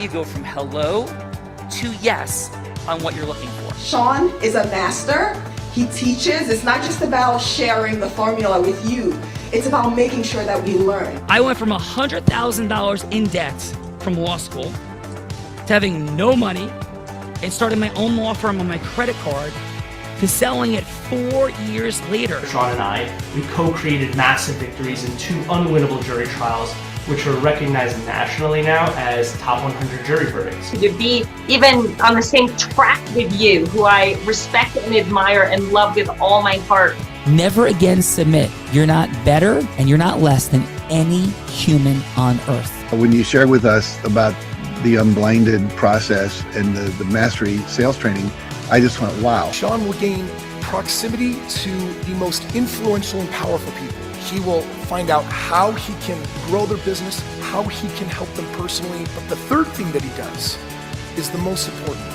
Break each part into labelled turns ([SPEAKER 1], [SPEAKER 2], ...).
[SPEAKER 1] You go from hello to yes on what you're looking for.
[SPEAKER 2] Sean is a master. He teaches. It's not just about sharing the formula with you. It's about making sure that we learn.
[SPEAKER 1] I went from $100,000 in debt from law school to having no money and starting my own law firm on my credit card to selling it 4 years later.
[SPEAKER 3] Sean and I, we co-created massive victories in 2 unwinnable jury trials, which are recognized nationally now as top 100 jury verdicts.
[SPEAKER 4] To be even on the same track with you, who I respect and admire and love with all my heart.
[SPEAKER 1] Never again submit. You're not better and you're not less than any human on earth.
[SPEAKER 5] When you shared with us about the unblinded process and the mastery sales training, I just went, wow.
[SPEAKER 6] Sean will gain proximity to the most influential and powerful people. He will find out how he can grow their business, how he can help them personally. But the third thing that he does is the most important.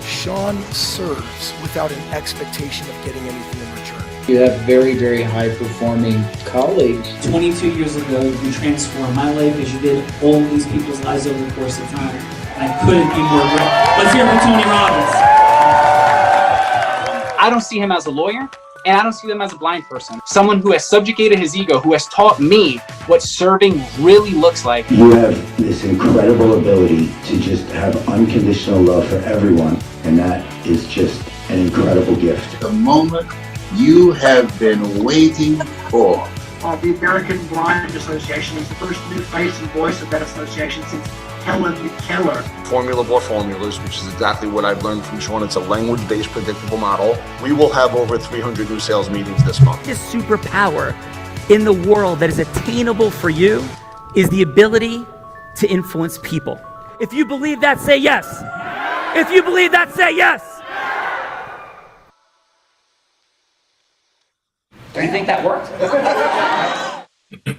[SPEAKER 6] Sean serves without an expectation of getting anything in return.
[SPEAKER 7] You have very, very high-performing colleagues.
[SPEAKER 8] 22 years ago, you transformed my life as you did all these people's lives over the course of time. And I couldn't be more grateful. Let's hear it for Tony Robbins.
[SPEAKER 9] I don't see him as a lawyer, and I don't see him as a blind person. Someone who has subjugated his ego, who has taught me what serving really looks like.
[SPEAKER 10] You have this incredible ability to just have unconditional love for everyone, and that is just an incredible gift.
[SPEAKER 11] The moment you have been waiting for.
[SPEAKER 12] The American Blind Association is the first new face and voice of that association since Helen Keller.
[SPEAKER 13] Formula for formulas, which is exactly what I've learned from Sean. It's a language-based predictable model. We will have over 300 new sales meetings this month.
[SPEAKER 1] This superpower in the world that is attainable for you is the ability to influence people. If you believe that, say yes. If you believe that, say yes. Do you think that worked?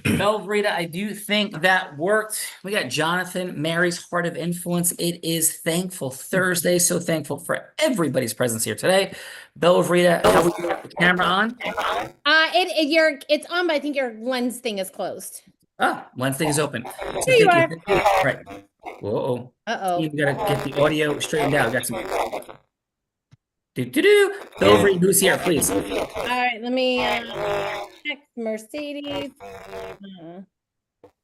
[SPEAKER 1] Belvrita, I do think that worked. We got Jonathan, Mary's Heart of Influence. It is Thankful Thursday. So thankful for everybody's presence here today. Belvrita, how we got the camera on?
[SPEAKER 14] It's on, but I think your lens thing is closed.
[SPEAKER 1] Ah, lens thing is open. So
[SPEAKER 14] There you are.
[SPEAKER 1] Right. Whoa.
[SPEAKER 14] Uh-oh.
[SPEAKER 1] You gotta get the audio straightened out. Got some. Belvrita, who's here, please?
[SPEAKER 14] All right, let me check Mercedes.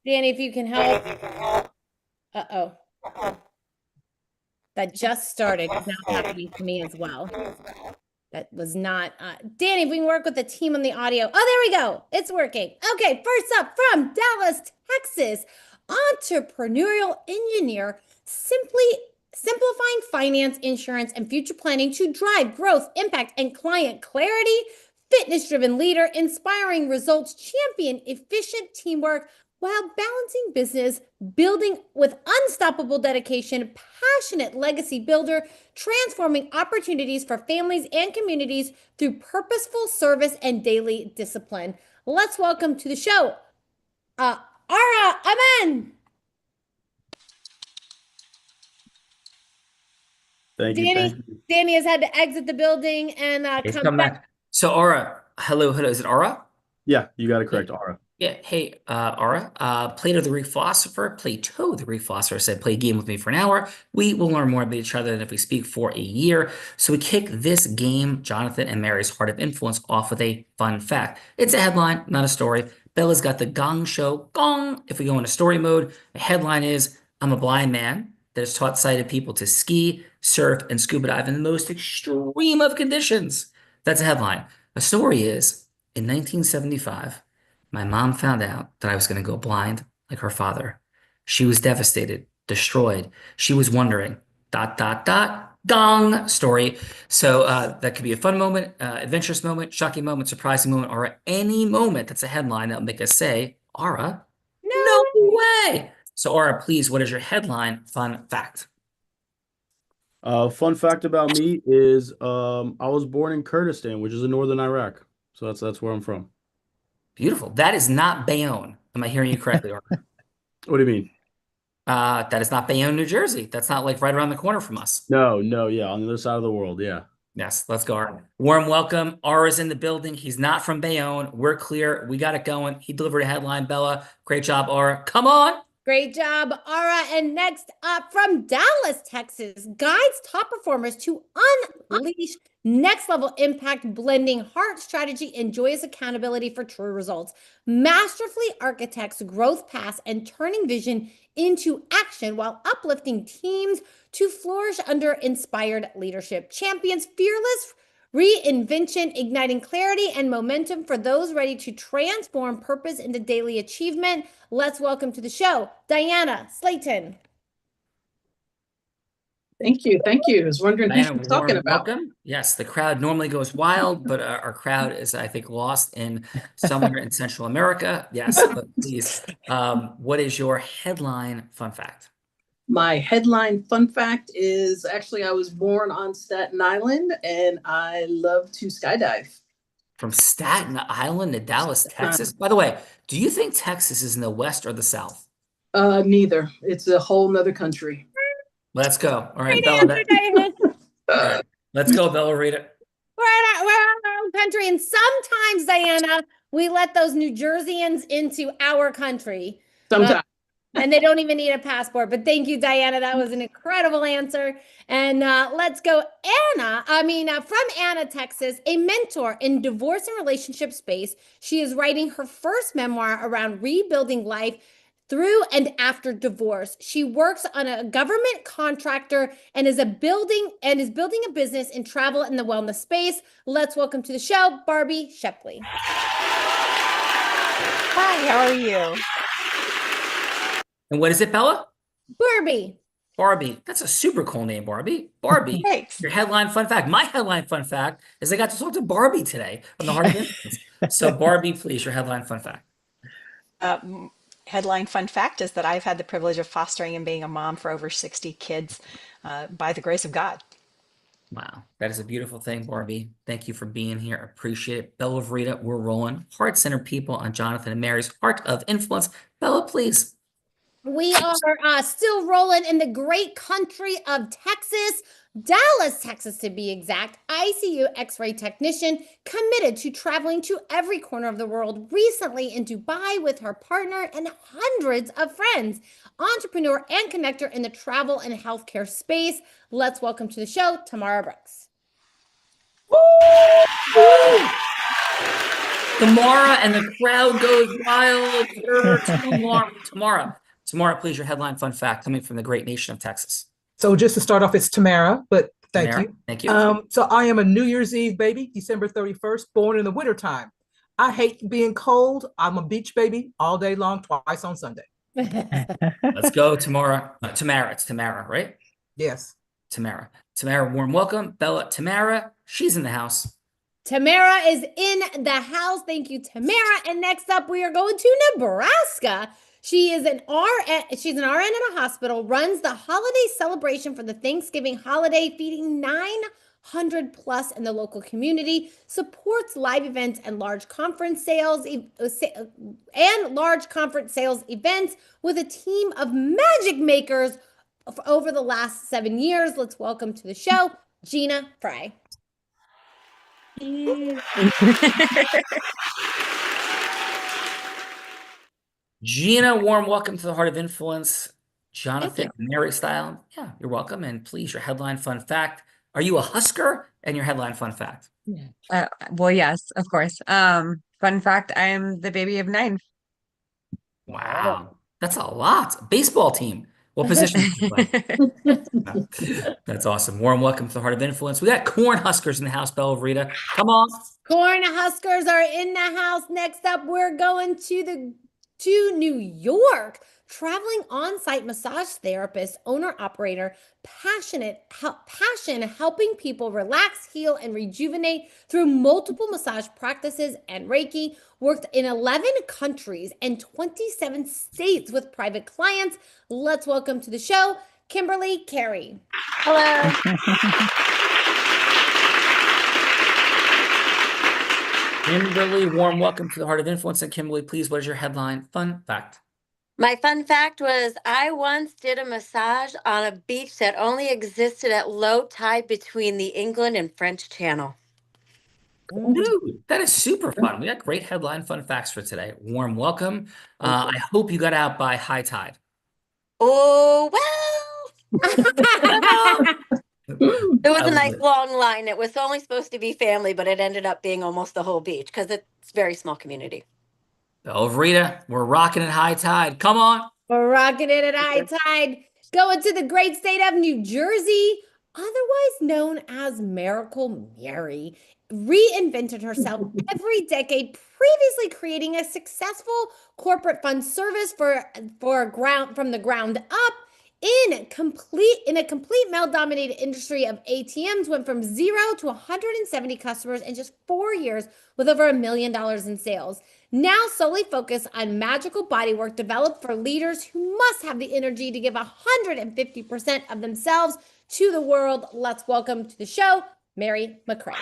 [SPEAKER 14] Danny, if you can help. Uh-oh. That just started. It's now happening to me as well. That was not... Danny, if we can work with the team on the audio. Oh, there we go. It's working. Okay, first up from Dallas, Texas, entrepreneurial engineer, simplifying finance, insurance, and future planning to drive growth, impact, and client clarity. Fitness-driven leader, inspiring results, champion efficient teamwork while balancing business, building with unstoppable dedication, passionate legacy builder, transforming opportunities for families and communities through purposeful service and daily discipline. Let's welcome to the show, Ara Aman.
[SPEAKER 15] Thank you.
[SPEAKER 14] Danny has had to exit the building and come back.
[SPEAKER 1] So Aura, hello. Is it Aura?
[SPEAKER 15] Yeah, you got it correct, Aura.
[SPEAKER 1] Yeah. Hey, Aura. Plato the Reflosopher said, play a game with me for an hour. We will learn more about each other than if we speak for a year. So we kick this game, Jonathan and Mary's Heart of Influence, off with a fun fact. It's a headline, not a story. Bella's got the gong show. Gong! If we go into story mode, the headline is, I'm a blind man that has taught sighted people to ski, surf, and scuba dive in the most extreme of conditions. That's a headline. A story is, in 1975, my mom found out that I was going to go blind like her father. She was devastated, destroyed. She was wondering, ... Gong story. So that could be a fun moment, adventurous moment, shocking moment, surprising moment, or any moment that's a headline that'll make us say, Aura, no way. So Aura, please, what is your headline fun fact?
[SPEAKER 15] Fun fact about me is I was born in Kurdistan, which is in northern Iraq. So that's where I'm from.
[SPEAKER 1] Beautiful. That is not Bayonne. Am I hearing you correctly, Aura?
[SPEAKER 15] What do you mean?
[SPEAKER 1] That is not Bayonne, New Jersey. That's not like right around the corner from us.
[SPEAKER 15] No, yeah, on the other side of the world, yeah.
[SPEAKER 1] Yes, let's go, Aura. Warm welcome. Aura's in the building. He's not from Bayonne. We're clear. We got it going. He delivered a headline, Bella. Great job, Aura. Come on.
[SPEAKER 14] Great job, Ara. And next up from Dallas, Texas, guides top performers to unleash next level impact, blending heart strategy and joyous accountability for true results. Masterfully architects growth paths and turning vision into action while uplifting teams to flourish under inspired leadership. Champions fearless reinvention, igniting clarity and momentum for those ready to transform purpose into daily achievement. Let's welcome to the show, Diana Slayton.
[SPEAKER 16] Thank you. Thank you. I was wondering who
[SPEAKER 1] Diana,
[SPEAKER 16] she's talking
[SPEAKER 1] warm
[SPEAKER 16] about.
[SPEAKER 1] welcome. Yes, the crowd normally goes wild, but our crowd is, I think, lost in somewhere in Central America. Yes, but please, what is your headline fun fact?
[SPEAKER 16] My headline fun fact is actually I was born on Staten Island and I love to skydive.
[SPEAKER 1] From Staten Island to Dallas, Texas. By the way, do you think Texas is in the West or the South?
[SPEAKER 16] Neither. It's a whole nother country.
[SPEAKER 1] Let's go. All right, Bella. Let's go, Bella. Read it.
[SPEAKER 14] We're in our own country, and sometimes, Diana, we let those New Jerseyans into our country.
[SPEAKER 16] Sometimes.
[SPEAKER 14] And they don't even need a passport. But thank you, Diana. That was an incredible answer. And let's go, from Anna, Texas, a mentor in divorce and relationship space. She is writing her first memoir around rebuilding life through and after divorce. She works on a government contractor and is building a business in travel and the wellness space. Let's welcome to the show, Barbie Shepley.
[SPEAKER 17] Hi, how are you?
[SPEAKER 1] And what is it, Bella?
[SPEAKER 14] Barbie.
[SPEAKER 1] Barbie. That's a super cool name, Barbie. Barbie.
[SPEAKER 17] Thanks.
[SPEAKER 1] Your headline fun fact. My headline fun fact is I got to talk to Barbie today on the Heart of Influence. So Barbie, please, your headline fun fact.
[SPEAKER 17] Headline fun fact is that I've had the privilege of fostering and being a mom for over 60 kids by the grace of God.
[SPEAKER 1] Wow, that is a beautiful thing, Barbie. Thank you for being here. Appreciate it. Bella Verita, we're rolling. Heart-centered people on Jonathan and Mary's Heart of Influence. Bella, please.
[SPEAKER 14] We are still rolling in the great country of Texas, Dallas, Texas to be exact. ICU X-ray technician committed to traveling to every corner of the world, recently in Dubai with her partner and hundreds of friends. Entrepreneur and connector in the travel and healthcare space. Let's welcome to the show, Tamara Brooks.
[SPEAKER 1] Woo! Tamara and the crowd goes wild. Tamara, please, your headline fun fact coming from the great nation of Texas.
[SPEAKER 18] So just to start off, it's Tamara, but thank
[SPEAKER 1] Tamara,
[SPEAKER 18] you.
[SPEAKER 1] Thank you.
[SPEAKER 18] So I am a New Year's Eve baby, December 31st, born in the wintertime. I hate being cold. I'm a beach baby all day long, twice on Sunday.
[SPEAKER 1] Let's go, Tamara. Tamara, it's Tamara, right?
[SPEAKER 18] Yes.
[SPEAKER 1] Tamara, warm welcome. Bella, Tamara, she's in the house.
[SPEAKER 14] Tamara is in the house. Thank you, Tamara. And next up, we are going to Nebraska. She is an RN. She's an RN in a hospital, runs the holiday celebration for the Thanksgiving holiday, feeding 900 plus in the local community, supports live events and large conference sales events with a team of magic makers over the last 7 years. Let's welcome to the show, Gina Fry.
[SPEAKER 1] Gina, warm welcome to the Heart of Influence. Jonathan, Mary style. Yeah, you're welcome. And please, your headline fun fact. Are you a Husker? And your headline fun fact.
[SPEAKER 19] Well, yes, of course. Fun fact, I am the baby of 9.
[SPEAKER 1] Wow. That's a lot. Baseball team. What position do you play? That's awesome. Warm welcome to the Heart of Influence. We got Corn Huskers in the house, Bella Verita. Come on.
[SPEAKER 14] Corn Huskers are in the house. Next up, we're going to New York. Traveling on-site massage therapist, owner-operator, passion helping people relax, heal, and rejuvenate through multiple massage practices and Reiki. Worked in 11 countries and 27 states with private clients. Let's welcome to the show, Kimberly Carey.
[SPEAKER 20] Hello.
[SPEAKER 1] Kimberly, warm welcome to the Heart of Influence. And Kimberly, please, what is your headline fun fact?
[SPEAKER 20] My fun fact was I once did a massage on a beach that only existed at low tide between the England and French Channel.
[SPEAKER 1] Dude, that is super fun. We got great headline fun facts for today. Warm welcome. I hope you got out by high tide.
[SPEAKER 20] Oh, well, I don't know. It was
[SPEAKER 1] I
[SPEAKER 20] a
[SPEAKER 1] love
[SPEAKER 20] nice
[SPEAKER 1] it.
[SPEAKER 20] long line. It was only supposed to be family, but it ended up being almost the whole beach because it's a very small community.
[SPEAKER 1] Belvrita, we're rocking at high tide. Come on.
[SPEAKER 14] We're rocking it at high tide. Going to the great state of New Jersey, otherwise known as Miracle Mary, reinvented herself every decade, previously creating a successful corporate fund service from the ground up. In a complete male-dominated industry of ATMs, went from 0 to 170 customers in just 4 years with over $1 million in sales. Now solely focused on magical bodywork developed for leaders who must have the energy to give 150% of themselves to the world. Let's welcome to the show, Mary McCray.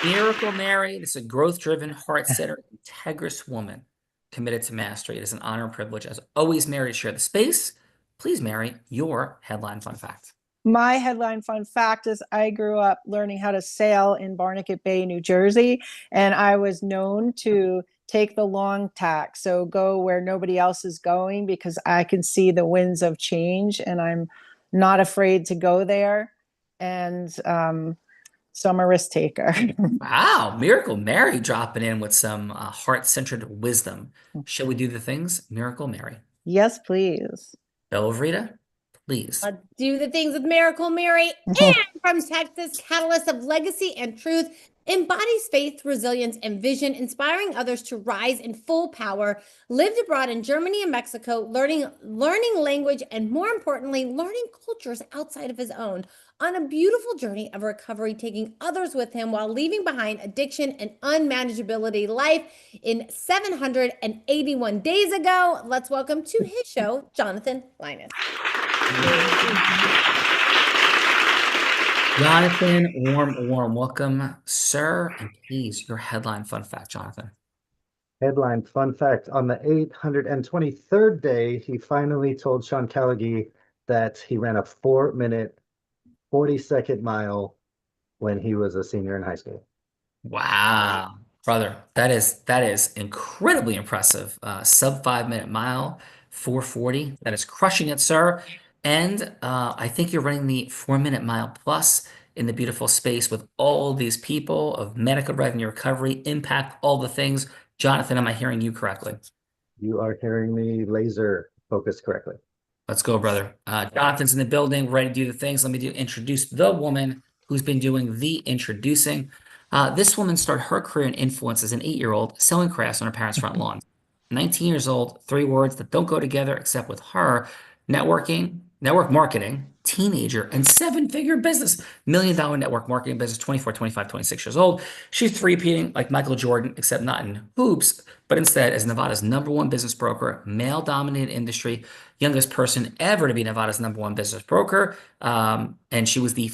[SPEAKER 1] Miracle Mary is a growth-driven, heart-centered, integrous woman committed to mastery. It is an honor and privilege, as always, Mary, to share the space. Please, Mary, your headline fun fact.
[SPEAKER 21] My headline fun fact is I grew up learning how to sail in Barnegat Bay, New Jersey, and I was known to take the long tack. So go where nobody else is going because I can see the winds of change and I'm not afraid to go there. And so I'm a risk taker.
[SPEAKER 1] Wow, Miracle Mary dropping in with some heart-centered wisdom. Shall we do the things? Miracle Mary.
[SPEAKER 21] Yes, please.
[SPEAKER 1] Belvrita, please.
[SPEAKER 14] Do the things with Miracle Mary. And from Texas, catalyst of legacy and truth, embodies faith, resilience, and vision, inspiring others to rise in full power. Lived abroad in Germany and Mexico, learning language, and more importantly, learning cultures outside of his own. On a beautiful journey of recovery, taking others with him while leaving behind addiction and unmanageability life in 781 days ago. Let's welcome to his show, Jonathan Linus.
[SPEAKER 1] Jonathan, warm welcome, sir. And please, your headline fun fact, Jonathan.
[SPEAKER 22] Headline fun fact. On the 823rd day, he finally told Sean Callagy that he ran a 4-minute, 40-second mile when he was a senior in high school.
[SPEAKER 1] Wow, brother, that is incredibly impressive. Sub 5-minute mile, 4:40. That is crushing it, sir. And I think you're running the 4-minute mile plus in the beautiful space with all these people of medical revenue recovery, impact, all the things. Jonathan, am I hearing you correctly?
[SPEAKER 22] You are hearing me laser focused correctly.
[SPEAKER 1] Let's go, brother. Jonathan's in the building, ready to do the things. Let me introduce the woman who's been doing the introducing. This woman started her career in influence as an 8-year-old selling crafts on her parents' front lawn. 19 years old, 3 words that don't go together except with her: network marketing, teenager, and 7-figure business. $1 million network marketing business, 24, 25, 26 years old. She's three-peating like Michael Jordan, except not in hoops, but instead as Nevada's #1 business broker, male-dominated industry, youngest person ever to be Nevada's #1 business broker. And she was the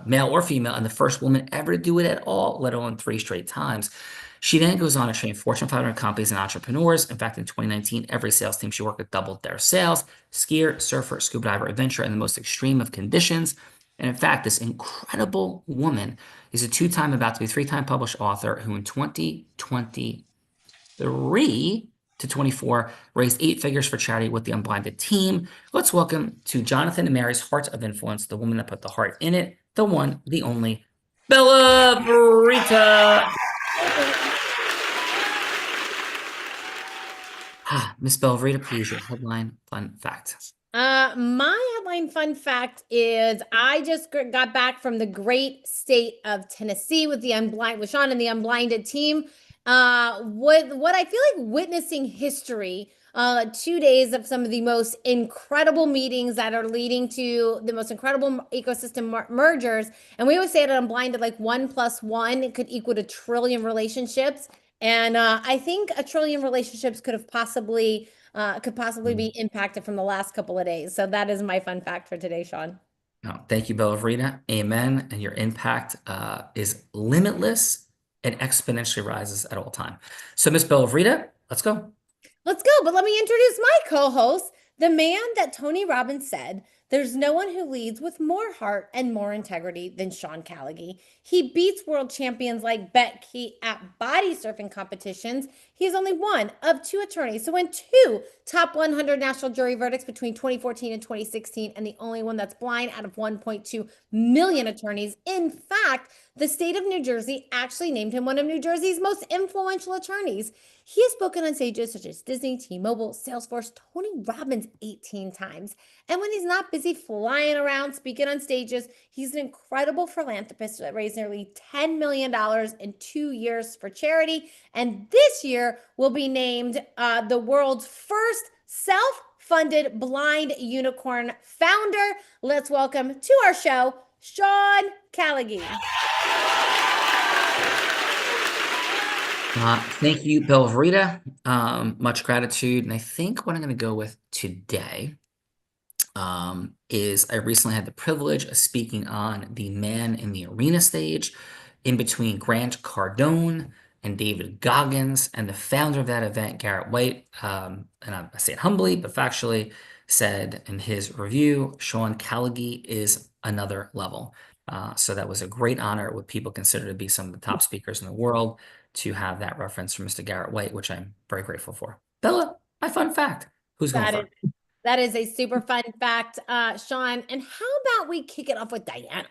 [SPEAKER 1] male or female and the first woman ever to do it at all, let alone 3 straight times. She then goes on to train Fortune 500 companies and entrepreneurs. In fact, in 2019, every sales team she worked with doubled their sales. Skier, surfer, scuba diver, adventurer in the most extreme of conditions. And in fact, this incredible woman is a 2-time, about to be 3-time published author who in 2023 to 24 raised 8 figures for charity with the Unblinded team. Let's welcome to Jonathan and Mary's Heart of Influence, the woman that put the heart in it, the one, the only, Belvrita. Miss Belvrita, please, your headline fun fact.
[SPEAKER 14] My headline fun fact is I just got back from the great state of Tennessee with Sean and the Unblinded team. What I feel like witnessing history, 2 days of some of the most incredible meetings that are leading to the most incredible ecosystem mergers. And we always say it at Unblinded, like 1 + 1 could equal 1 trillion relationships. And I think 1 trillion relationships could possibly be impacted from the last couple of days. So that is my fun fact for today, Sean.
[SPEAKER 1] No, thank you, Belvrita. Amen. And your impact is limitless and exponentially rises at all time. So, Miss Belvrita, let's go.
[SPEAKER 14] Let's go. But let me introduce my co-host, the man that Tony Robbins said There's no one who leads with more heart and more integrity than Sean Callagy. He beats world champions like Bet Key at body surfing competitions. He is only one of 2 attorneys to win 2 top 100 national jury verdicts between 2014 and 2016, and the only one that's blind out of 1.2 million attorneys. In fact, the state of New Jersey actually named him one of New Jersey's most influential attorneys. He has spoken on stages such as Disney, T-Mobile, Salesforce, Tony Robbins 18 times. And when he's not busy flying around speaking on stages, he's an incredible philanthropist that raised nearly $10 million in 2 years for charity. And this year will be named the world's first self-funded blind unicorn founder. Let's welcome to our show, Sean Callagy.
[SPEAKER 1] Thank you, Belvrita. Much gratitude. And I think what I'm going to go with today is I recently had the privilege of speaking on the Man in the Arena stage in between Grant Cardone and David Goggins, and the founder of that event, Garrett White, and I say it humbly but factually, said in his review, Sean Callagy is another level. So that was a great honor, what people consider to be some of the top speakers in the world, to have that reference from Mr. Garrett White, which I'm very grateful for. Bella, my fun fact. Who's going first?
[SPEAKER 14] That is a super fun fact, Sean. And how about we kick it off with Diana?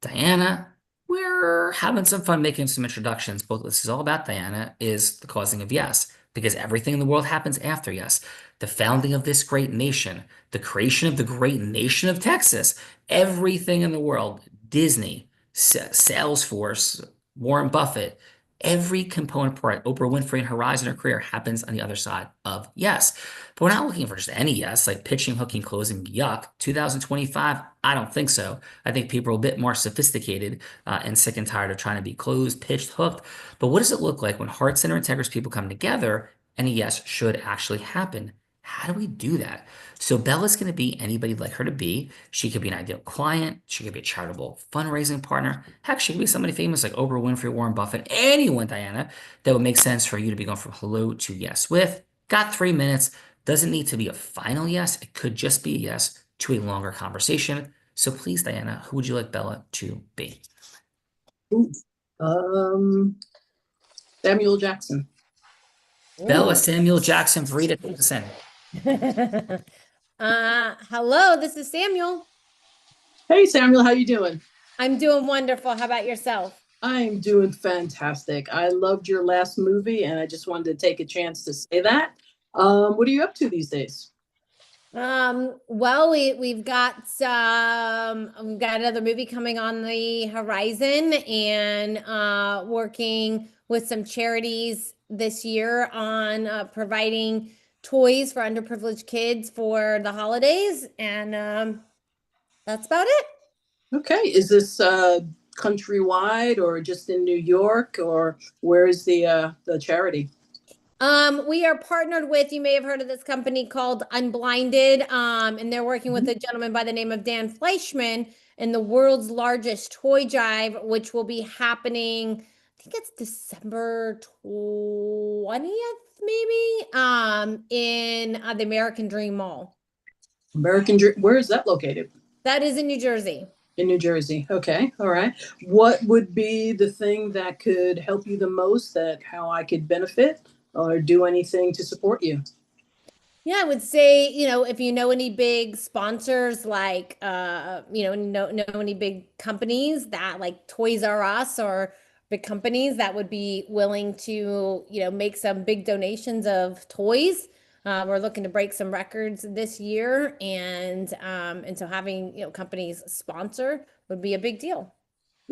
[SPEAKER 1] Diana, we're having some fun making some introductions. But this is all about Diana is the causing of Yes, because everything in the world happens after Yes. The founding of this great nation, the creation of the great nation of Texas, everything in the world, Disney, Salesforce, Warren Buffett, every component part, Oprah Winfrey and her rise in her career happens on the other side of Yes. But we're not looking for just any Yes, like pitching, hooking, closing, yuck. 2025, I don't think so. I think people are a bit more sophisticated and sick and tired of trying to be closed, pitched, hooked. But what does it look like when heart center integrous people come together and a Yes should actually happen? How do we do that? So Bella's going to be anybody you'd like her to be. She could be an ideal client. She could be a charitable fundraising partner. Heck, she could be somebody famous like Oprah Winfrey, Warren Buffett, anyone, Diana, that would make sense for you to be going from hello to yes with. Got 3 minutes. Doesn't need to be a final yes. It could just be a yes to a longer conversation. So please, Diana, who would you like Bella to be?
[SPEAKER 16] Samuel Jackson.
[SPEAKER 1] Bella Samuel Jackson, Verita, take us in.
[SPEAKER 14] Hello, this is Samuel.
[SPEAKER 16] Hey, Samuel, how you doing?
[SPEAKER 14] I'm doing wonderful. How about yourself?
[SPEAKER 16] I'm doing fantastic. I loved your last movie, and I just wanted to take a chance to say that. What are you up to these days?
[SPEAKER 14] Well, we've got another movie coming on the horizon, and working with some charities this year on providing toys for underprivileged kids for the holidays, and that's about it.
[SPEAKER 16] Okay, is this countrywide or just in New York, or where is the charity?
[SPEAKER 14] We are partnered with, you may have heard of this company called Unblinded, and they're working with a gentleman by the name of Dan Fleischman in the world's largest toy drive, which will be happening, I think it's December 20th, maybe, in the American Dream Mall.
[SPEAKER 16] American Dream, where is that located?
[SPEAKER 14] That is in New Jersey.
[SPEAKER 16] In New Jersey. Okay. All right. What would be the thing that could help you the most, that how I could benefit or do anything to support you?
[SPEAKER 14] Yeah, I would say, if you know any big sponsors, like, know any big companies that like Toys R Us or big companies that would be willing to, make some big donations of toys. We're looking to break some records this year, and so having, companies sponsor would be a big deal.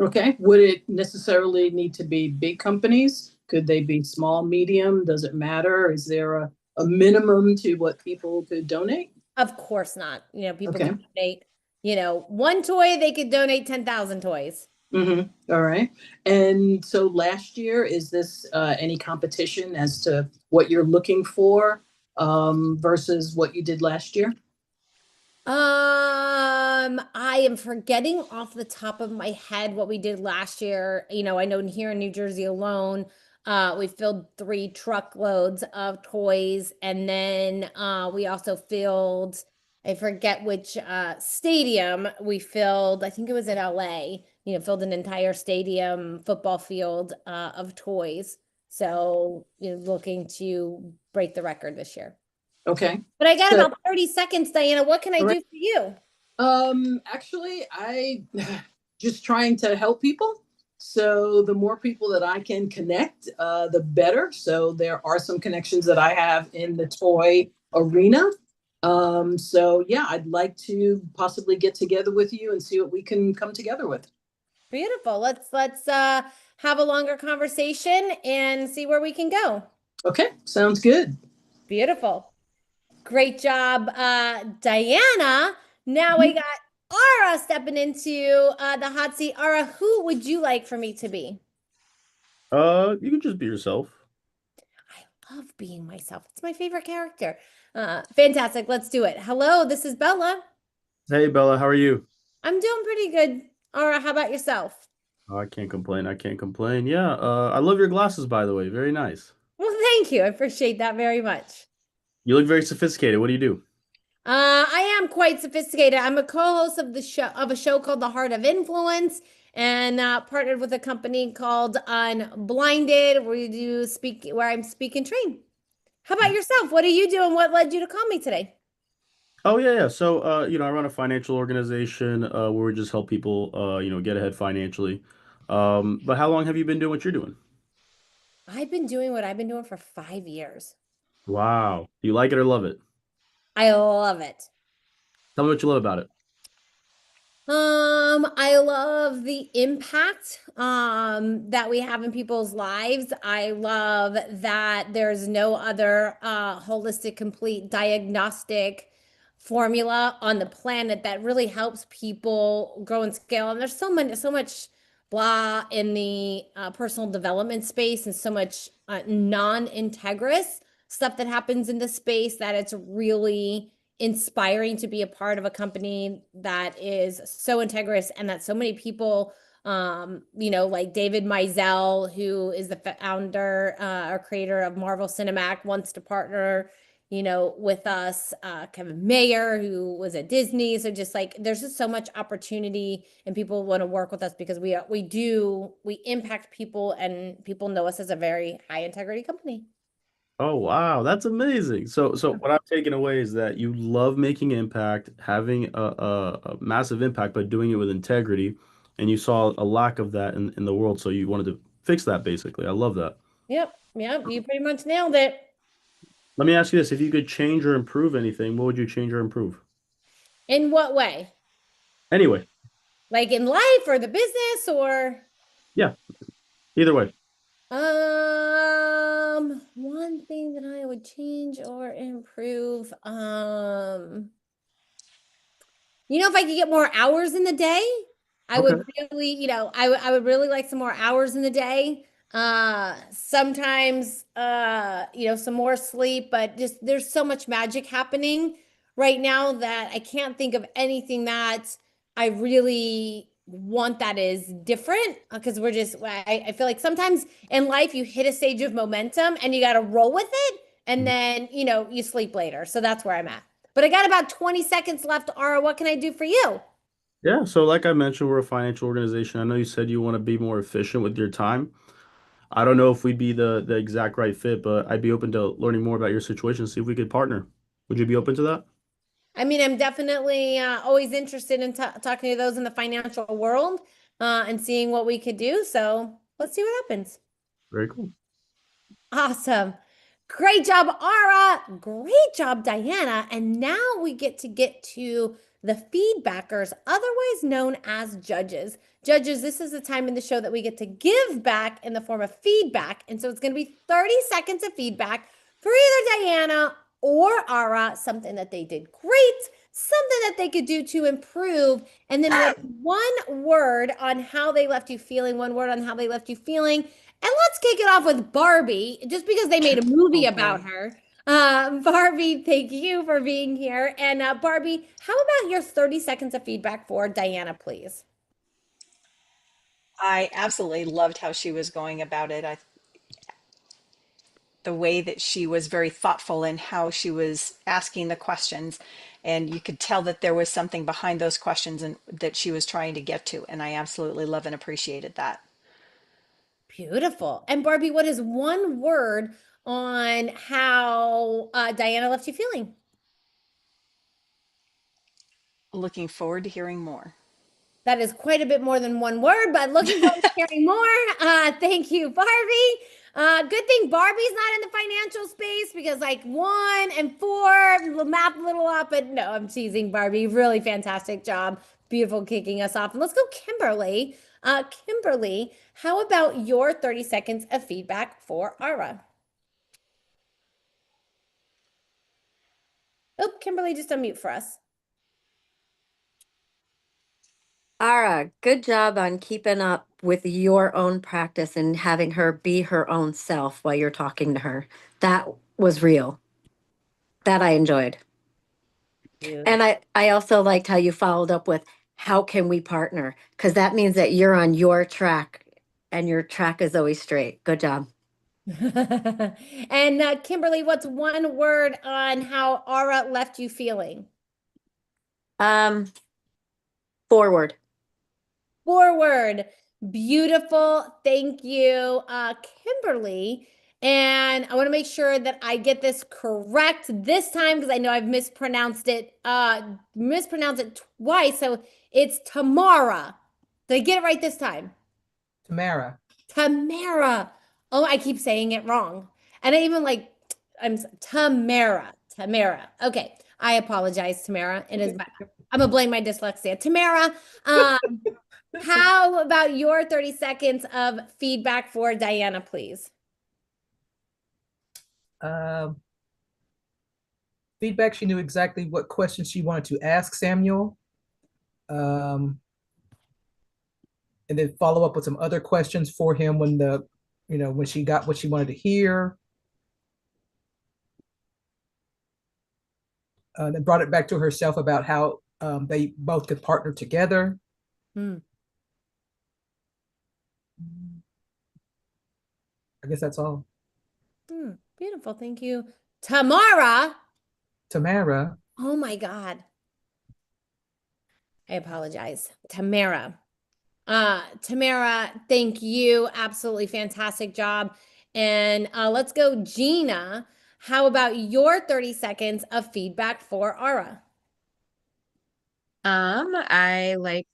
[SPEAKER 16] Okay. Would it necessarily need to be big companies? Could they be small, medium? Does it matter? Is there a minimum to what people could donate?
[SPEAKER 14] Of course not. People can donate, one toy, they could donate 10,000 toys.
[SPEAKER 16] Mm-hmm. All right. And so last year, is this any competition as to what you're looking for versus what you did last year?
[SPEAKER 14] I am forgetting off the top of my head what we did last year. I know here in New Jersey alone, we filled 3 truckloads of toys, and then we also filled, I forget which stadium we filled. I think it was in LA. Filled an entire stadium football field of toys. So looking to break the record this year.
[SPEAKER 16] Okay.
[SPEAKER 14] But I got
[SPEAKER 16] So-
[SPEAKER 14] about 30 seconds, Diana. What can I
[SPEAKER 16] All
[SPEAKER 14] do
[SPEAKER 16] right.
[SPEAKER 14] for you?
[SPEAKER 16] Actually, I just trying to help people. So the more people that I can connect, the better. So there are some connections that I have in the toy arena. So yeah, I'd like to possibly get together with you and see what we can come together with.
[SPEAKER 14] Beautiful. Let's have a longer conversation and see where we can go.
[SPEAKER 16] Okay, sounds good.
[SPEAKER 14] Beautiful. Great job, Diana. Now I got Ara stepping into the hot seat. Ara, who would you like for me to be?
[SPEAKER 15] You can just be yourself.
[SPEAKER 14] I love being myself. It's my favorite character. Fantastic. Let's do it. Hello, this is Bella.
[SPEAKER 15] Hey, Bella, how are you?
[SPEAKER 14] I'm doing pretty good. Ara, how about yourself?
[SPEAKER 15] Oh, I can't complain. I can't complain. Yeah, I love your glasses, by the way. Very nice.
[SPEAKER 14] Well, thank you. I appreciate that very much.
[SPEAKER 15] You look very sophisticated. What do you do?
[SPEAKER 14] I am quite sophisticated. I'm a co-host of a show called The Heart of Influence, and partnered with a company called Unblinded, where I'm speak and train. How about yourself? What are you doing? What led you to call me today?
[SPEAKER 15] Oh, yeah. So, I run a financial organization where we just help people, get ahead financially. But how long have you been doing what you're doing?
[SPEAKER 14] I've been doing what I've been doing for 5 years.
[SPEAKER 15] Wow. Do you like it or love it?
[SPEAKER 14] I love it.
[SPEAKER 15] Tell me what you love about it.
[SPEAKER 14] I love the impact that we have in people's lives. I love that there's no other holistic, complete diagnostic formula on the planet that really helps people grow and scale. And there's so much blah in the personal development space, and so much non-integrous stuff that happens in the space, that it's really inspiring to be a part of a company that is so integrous, and that so many people, like David Mizell, who is the founder or creator of Marvel Cinematic, wants to partner, with us. Kevin Mayer, who was at Disney. So just there's just so much opportunity, and people want to work with us because we impact people, and people know us as a very high integrity company.
[SPEAKER 15] Oh, wow. That's amazing. So what I'm taking away is that you love making impact, having a massive impact, but doing it with integrity. And you saw a lack of that in the world. So you wanted to fix that, basically. I love that.
[SPEAKER 14] Yep. You pretty much nailed it.
[SPEAKER 15] Let me ask you this. If you could change or improve anything, what would you change or improve?
[SPEAKER 14] In what way?
[SPEAKER 15] Anyway,
[SPEAKER 14] Like in life or the business or?
[SPEAKER 15] yeah, either way.
[SPEAKER 14] One thing that I would change or improve, if I could get more hours in the day, I would really, I would really like some more hours in the day. Sometimes, some more sleep, but just there's so much magic happening right now that I can't think of anything that I really want that is different, because I feel like sometimes in life you hit a stage of momentum and you got to roll with it, and then, you sleep later. So that's where I'm at. But I got about 20 seconds left. Ara, what can I do for you?
[SPEAKER 15] Yeah, so like I mentioned, we're a financial organization. I know you said you want to be more efficient with your time. I don't know if we'd be the exact right fit, but I'd be open to learning more about your situation, see if we could partner. Would you be open to that?
[SPEAKER 14] I mean, I'm definitely always interested in talking to those in the financial world and seeing what we could do. So let's see what happens.
[SPEAKER 15] Very cool.
[SPEAKER 14] Awesome. Great job, Ara. Great job, Diana. And now we get to the feedbackers, otherwise known as judges. Judges, this is the time in the show that we get to give back in the form of feedback. And so it's going to be 30 seconds of feedback for either Diana or Ara, something that they did great, something that they could do to improve, and then with one word on how they left you feeling, And let's kick it off with Barbie, just because they made a movie about her. Barbie, thank you for being here. And Barbie, how about your 30 seconds of feedback for Diana, please?
[SPEAKER 17] I absolutely loved how she was going about it. the way that she was very thoughtful in how she was asking the questions. And you could tell that there was something behind those questions and that she was trying to get to. And I absolutely love and appreciated that.
[SPEAKER 14] Beautiful. And Barbie, what is one word on how Diana left you feeling?
[SPEAKER 17] Looking forward to hearing more.
[SPEAKER 14] That is quite a bit more than one word, but looking forward to hearing more. Thank you, Barbie. Good thing Barbie's not in the financial space because like 1 and 4, the math a little up, but no, I'm teasing Barbie. Really fantastic job. Beautiful kicking us off. And let's go Kimberly. Kimberly, how about your 30 seconds of feedback for Ara? Oh, Kimberly, just unmute for us.
[SPEAKER 20] Ara, good job on keeping up with your own practice and having her be her own self while you're talking to her. That was real. That I enjoyed. And I also liked how you followed up with, how can we partner? Because that means that you're on your track and your track is always straight. Good job.
[SPEAKER 14] And Kimberly, what's one word on how Ara left you feeling?
[SPEAKER 20] Forward.
[SPEAKER 14] Forward. Beautiful. Thank you, Kimberly. And I want to make sure that I get this correct this time because I know I've mispronounced it twice. So it's Tamara. Did I get it right this time?
[SPEAKER 18] Tamara.
[SPEAKER 14] Tamara. Oh, I keep saying it wrong. And I even Tamara. Tamara. Okay. I apologize, Tamara. It is I'm gonna blame my dyslexia. Tamara, how about your 30 seconds of feedback for Diana, please?
[SPEAKER 18] Feedback, she knew exactly what questions she wanted to ask Samuel. And then follow up with some other questions for him when when she got what she wanted to hear. Then brought it back to herself about how they both could partner together. I guess that's all.
[SPEAKER 14] Beautiful. Thank you. Tamara.
[SPEAKER 18] Tamara.
[SPEAKER 14] Oh my God. I apologize. Tamara. Tamara, thank you. Absolutely fantastic job. And let's go, Gina. How about your 30 seconds of feedback for Ara?
[SPEAKER 19] I like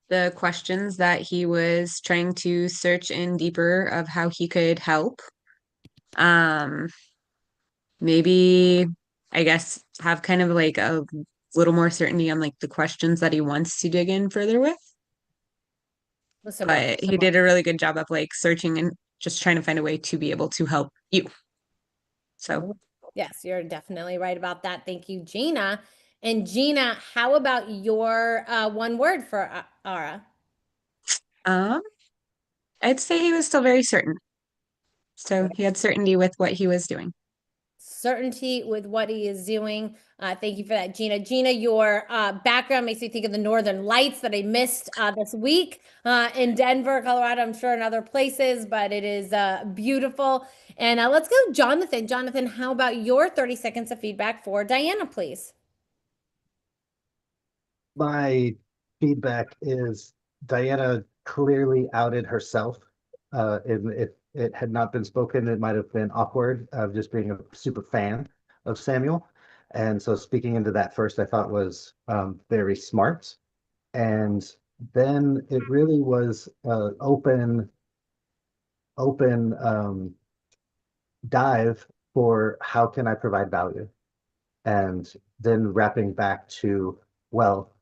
[SPEAKER 19] the questions that he was trying to search in deeper of how he could help. Maybe I guess have kind of like a little more certainty on like the questions that he wants to dig in further with. But he did a really good job of like searching and just trying to find a way to be able to help you. So
[SPEAKER 14] yes, you're definitely right about that. Thank you, Gina. And Gina, how about your one word for Ara?
[SPEAKER 19] I'd say he was still very certain. So he had certainty with what he was doing.
[SPEAKER 14] Certainty with what he is doing. Thank you for that, Gina. Gina, your background makes me think of the Northern Lights that I missed this week in Denver, Colorado, I'm sure in other places, but it is beautiful. And let's go, Jonathan. Jonathan, how about your 30 seconds of feedback for Diana, please?
[SPEAKER 22] My feedback is Diana clearly outed herself. If it had not been spoken, it might have been awkward of just being a super fan of Samuel. And so speaking into that first, I thought was very smart. And then it really was open dive for how can I provide value? And then wrapping back to, well,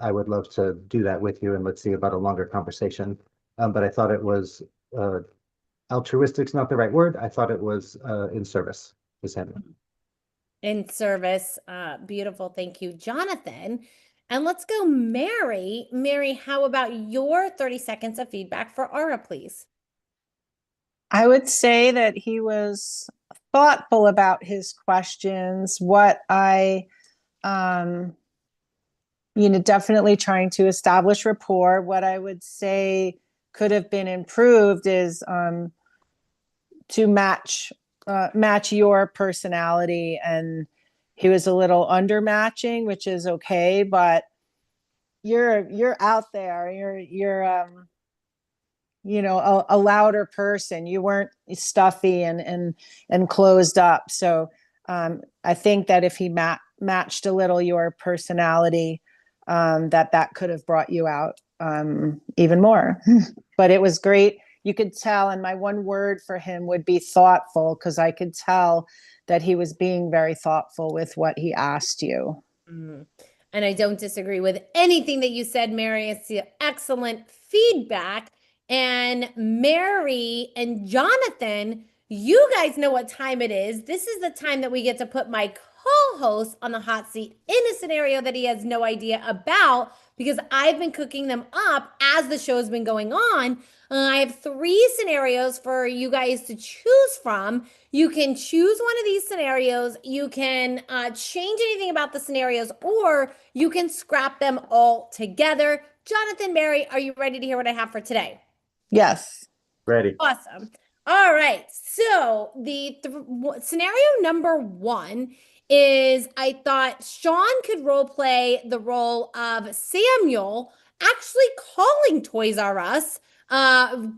[SPEAKER 22] I would love to do that with you and let's see about a longer conversation. But I thought it was altruistic's not the right word. I thought it was in service to Samuel.
[SPEAKER 14] In service. Beautiful. Thank you, Jonathan. And let's go, Mary. Mary, how about your 30 seconds of feedback for Ara, please?
[SPEAKER 21] I would say that he was thoughtful about his questions. What I, definitely trying to establish rapport. What I would say could have been improved is to match match your personality, and he was a little undermatching, which is okay, but you're out there. You're you know, a louder person. You weren't stuffy and closed up. So I think that if he matched a little your personality, that could have brought you out even more. But it was great. You could tell, and my one word for him would be thoughtful, because I could tell that he was being very thoughtful with what he asked you.
[SPEAKER 14] Mm. And I don't disagree with anything that you said, Mary. It's excellent feedback. And Mary and Jonathan, you guys know what time it is. This is the time that we get to put my co-host on the hot seat in a scenario that he has no idea about, because I've been cooking them up as the show's been going on. I have 3 scenarios for you guys to choose from. You can choose one of these scenarios. You can change anything about the scenarios, or you can scrap them all together. Jonathan, Mary, are you ready to hear what I have for today?
[SPEAKER 21] Yes.
[SPEAKER 22] Ready.
[SPEAKER 14] Awesome. All right. So the scenario number 1 is, I thought Sean could role play the role of Samuel, actually calling Toys R Us,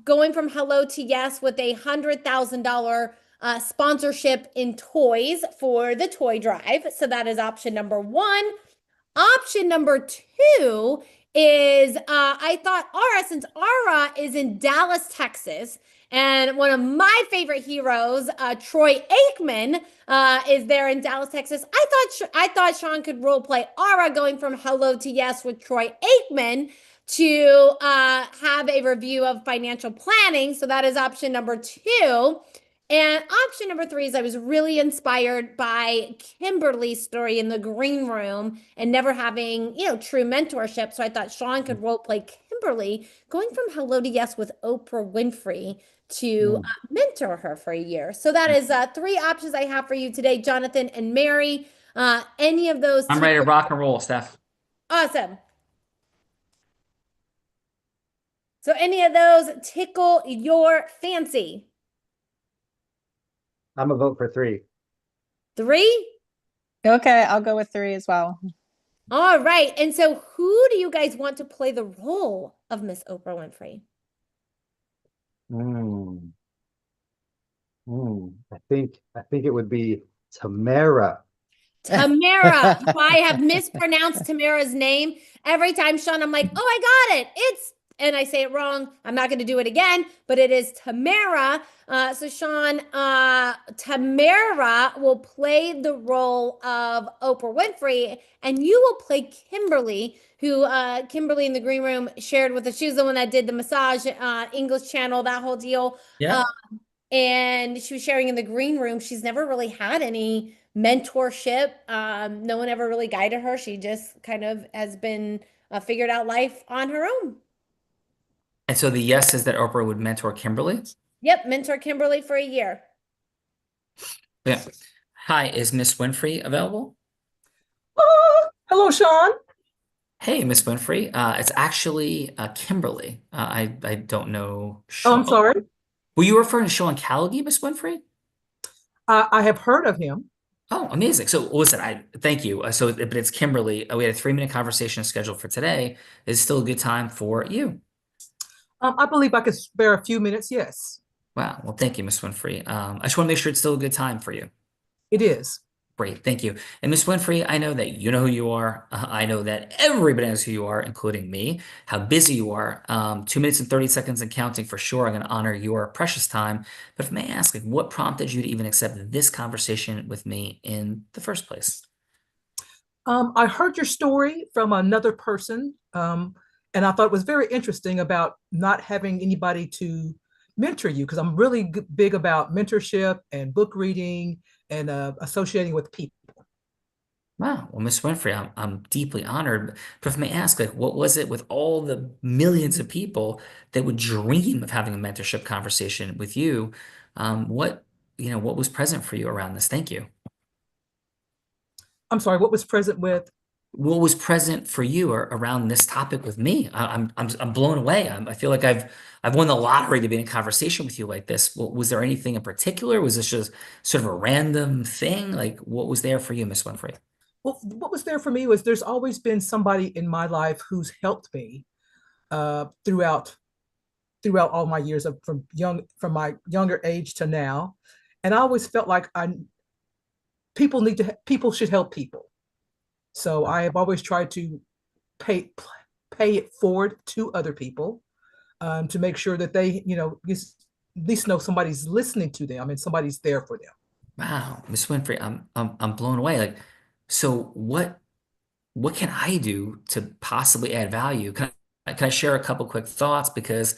[SPEAKER 14] going from hello to yes with a $100,000 sponsorship in toys for the toy drive. So that is option number 1. Option number 2 is I thought Ara, since Ara is in Dallas, Texas, and one of my favorite heroes, Troy Aikman, is there in Dallas, Texas. I thought Sean could role play Ara, going from hello to yes with Troy Aikman, to have a review of financial planning. So that is option number 2. And option number 3 is I was really inspired by Kimberly's story in the green room and never having, you know, true mentorship. So I thought Sean could role play Kimberly, going from hello to yes with Oprah Winfrey, to mentor her for a year. So that is 3 options I have for you today, Jonathan and Mary. Any of those?
[SPEAKER 1] I'm ready to rock and roll, Steph.
[SPEAKER 14] Awesome. So any of those tickle your fancy?
[SPEAKER 22] I'm a vote for 3.
[SPEAKER 14] 3?
[SPEAKER 21] Okay, I'll go with 3 as well.
[SPEAKER 14] All right. And so who do you guys want to play the role of Miss Oprah Winfrey?
[SPEAKER 22] I think it would be Tamara.
[SPEAKER 14] Tamara. Who I have mispronounced Tamara's name every time, Sean. I'm like, oh, I got it. And I say it wrong. I'm not going to do it again, but it is Tamara. So Sean, Tamara will play the role of Oprah Winfrey, and you will play Kimberly, who Kimberly in the green room shared with us. She was the one that did the massage, English channel, that whole deal.
[SPEAKER 1] Yeah.
[SPEAKER 14] And she was sharing in the green room. She's never really had any mentorship. No one ever really guided her. She just kind of has been figured out life on her own.
[SPEAKER 1] And so the yes is that Oprah would mentor Kimberly?
[SPEAKER 14] Yep, mentor Kimberly for a year.
[SPEAKER 1] Yeah. Hi, is Miss Winfrey available?
[SPEAKER 18] Hello, Sean.
[SPEAKER 1] Hey, Miss Winfrey. It's actually Kimberly. I don't know.
[SPEAKER 18] Oh, I'm sorry.
[SPEAKER 1] Were you referring to Sean Callagy, Miss Winfrey?
[SPEAKER 18] I have heard of him.
[SPEAKER 1] Oh, amazing. So listen, thank you. But it's Kimberly. We had a 3-minute conversation scheduled for today. Is still a good time for you?
[SPEAKER 18] I believe I could spare a few minutes, yes.
[SPEAKER 1] Wow. Well, thank you, Miss Winfrey. I just want to make sure it's still a good time for you.
[SPEAKER 18] It is.
[SPEAKER 1] Great. Thank you. And Miss Winfrey, I know that you know who you are. I know that everybody knows who you are, including me, how busy you are. 2 minutes and 30 seconds and counting for sure. I'm going to honor your precious time. But if I may ask, what prompted you to even accept this conversation with me in the first place?
[SPEAKER 18] I heard your story from another person, and I thought it was very interesting about not having anybody to mentor you, because I'm really big about mentorship and book reading and associating with people.
[SPEAKER 1] Wow. Well, Miss Winfrey, I'm deeply honored. But if I may ask, what was it with all the millions of people that would dream of having a mentorship conversation with you? What was present for you around this? Thank you.
[SPEAKER 18] I'm sorry, what was present with?
[SPEAKER 1] what was present for you around this topic with me? I'm blown away. I feel like I've won the lottery to be in conversation with you like this. Was there anything in particular? Was this just sort of a random thing? Like, what was there for you, Miss Winfrey?
[SPEAKER 18] Well, what was there for me was there's always been somebody in my life who's helped me throughout all my years from my younger age to now, and I always felt like people should help people. So I have always tried to pay it forward to other people, to make sure that they, at least know somebody's listening to them and somebody's there for them.
[SPEAKER 1] Wow, Miss Winfrey, I'm blown away. Like, so what can I do to possibly add value? Can I share a couple quick thoughts? Because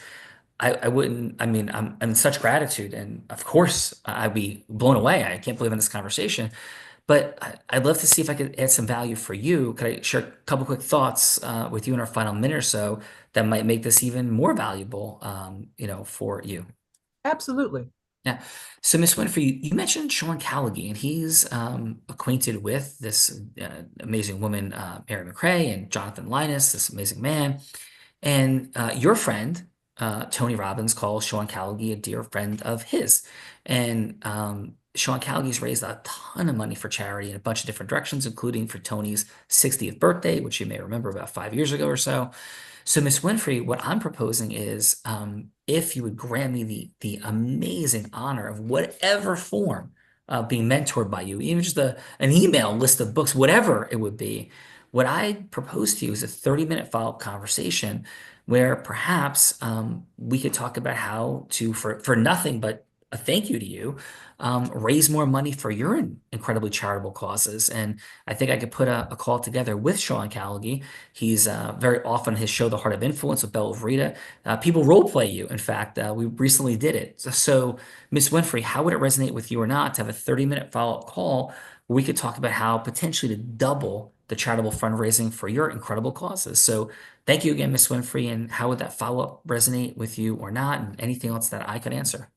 [SPEAKER 1] I wouldn't, I mean, I'm in such gratitude, and of course I'd be blown away. I can't believe in this conversation, but I'd love to see if I could add some value for you. Could I share a couple quick thoughts with you in our final minute or so that might make this even more valuable, for you?
[SPEAKER 18] Absolutely.
[SPEAKER 1] Yeah. So, Miss Winfrey, you mentioned Sean Callagy, and he's acquainted with this amazing woman, Mary McRae, and Jonathan Linus, this amazing man. And your friend, Tony Robbins, calls Sean Callagy a dear friend of his. And Sean Callagy's raised a ton of money for charity in a bunch of different directions, including for Tony's 60th birthday, which you may remember about 5 years ago or so. So, Miss Winfrey, what I'm proposing is if you would grant me the amazing honor of whatever form being mentored by you, even just an email list of books, whatever it would be, what I propose to you is a 30-minute follow-up conversation where perhaps we could talk about how to, for nothing but a thank you to you, raise more money for your incredibly charitable causes. And I think I could put a call together with Sean Callagy. He's very often his show, The Heart of Influence with Bella Verita. People role play you. In fact, we recently did it. So, Miss Winfrey, how would it resonate with you or not to have a 30-minute follow-up call where we could talk about how potentially to double the charitable fundraising for your incredible causes? So thank you again, Miss Winfrey. And how would that follow-up resonate with you or not? And anything else that I could answer?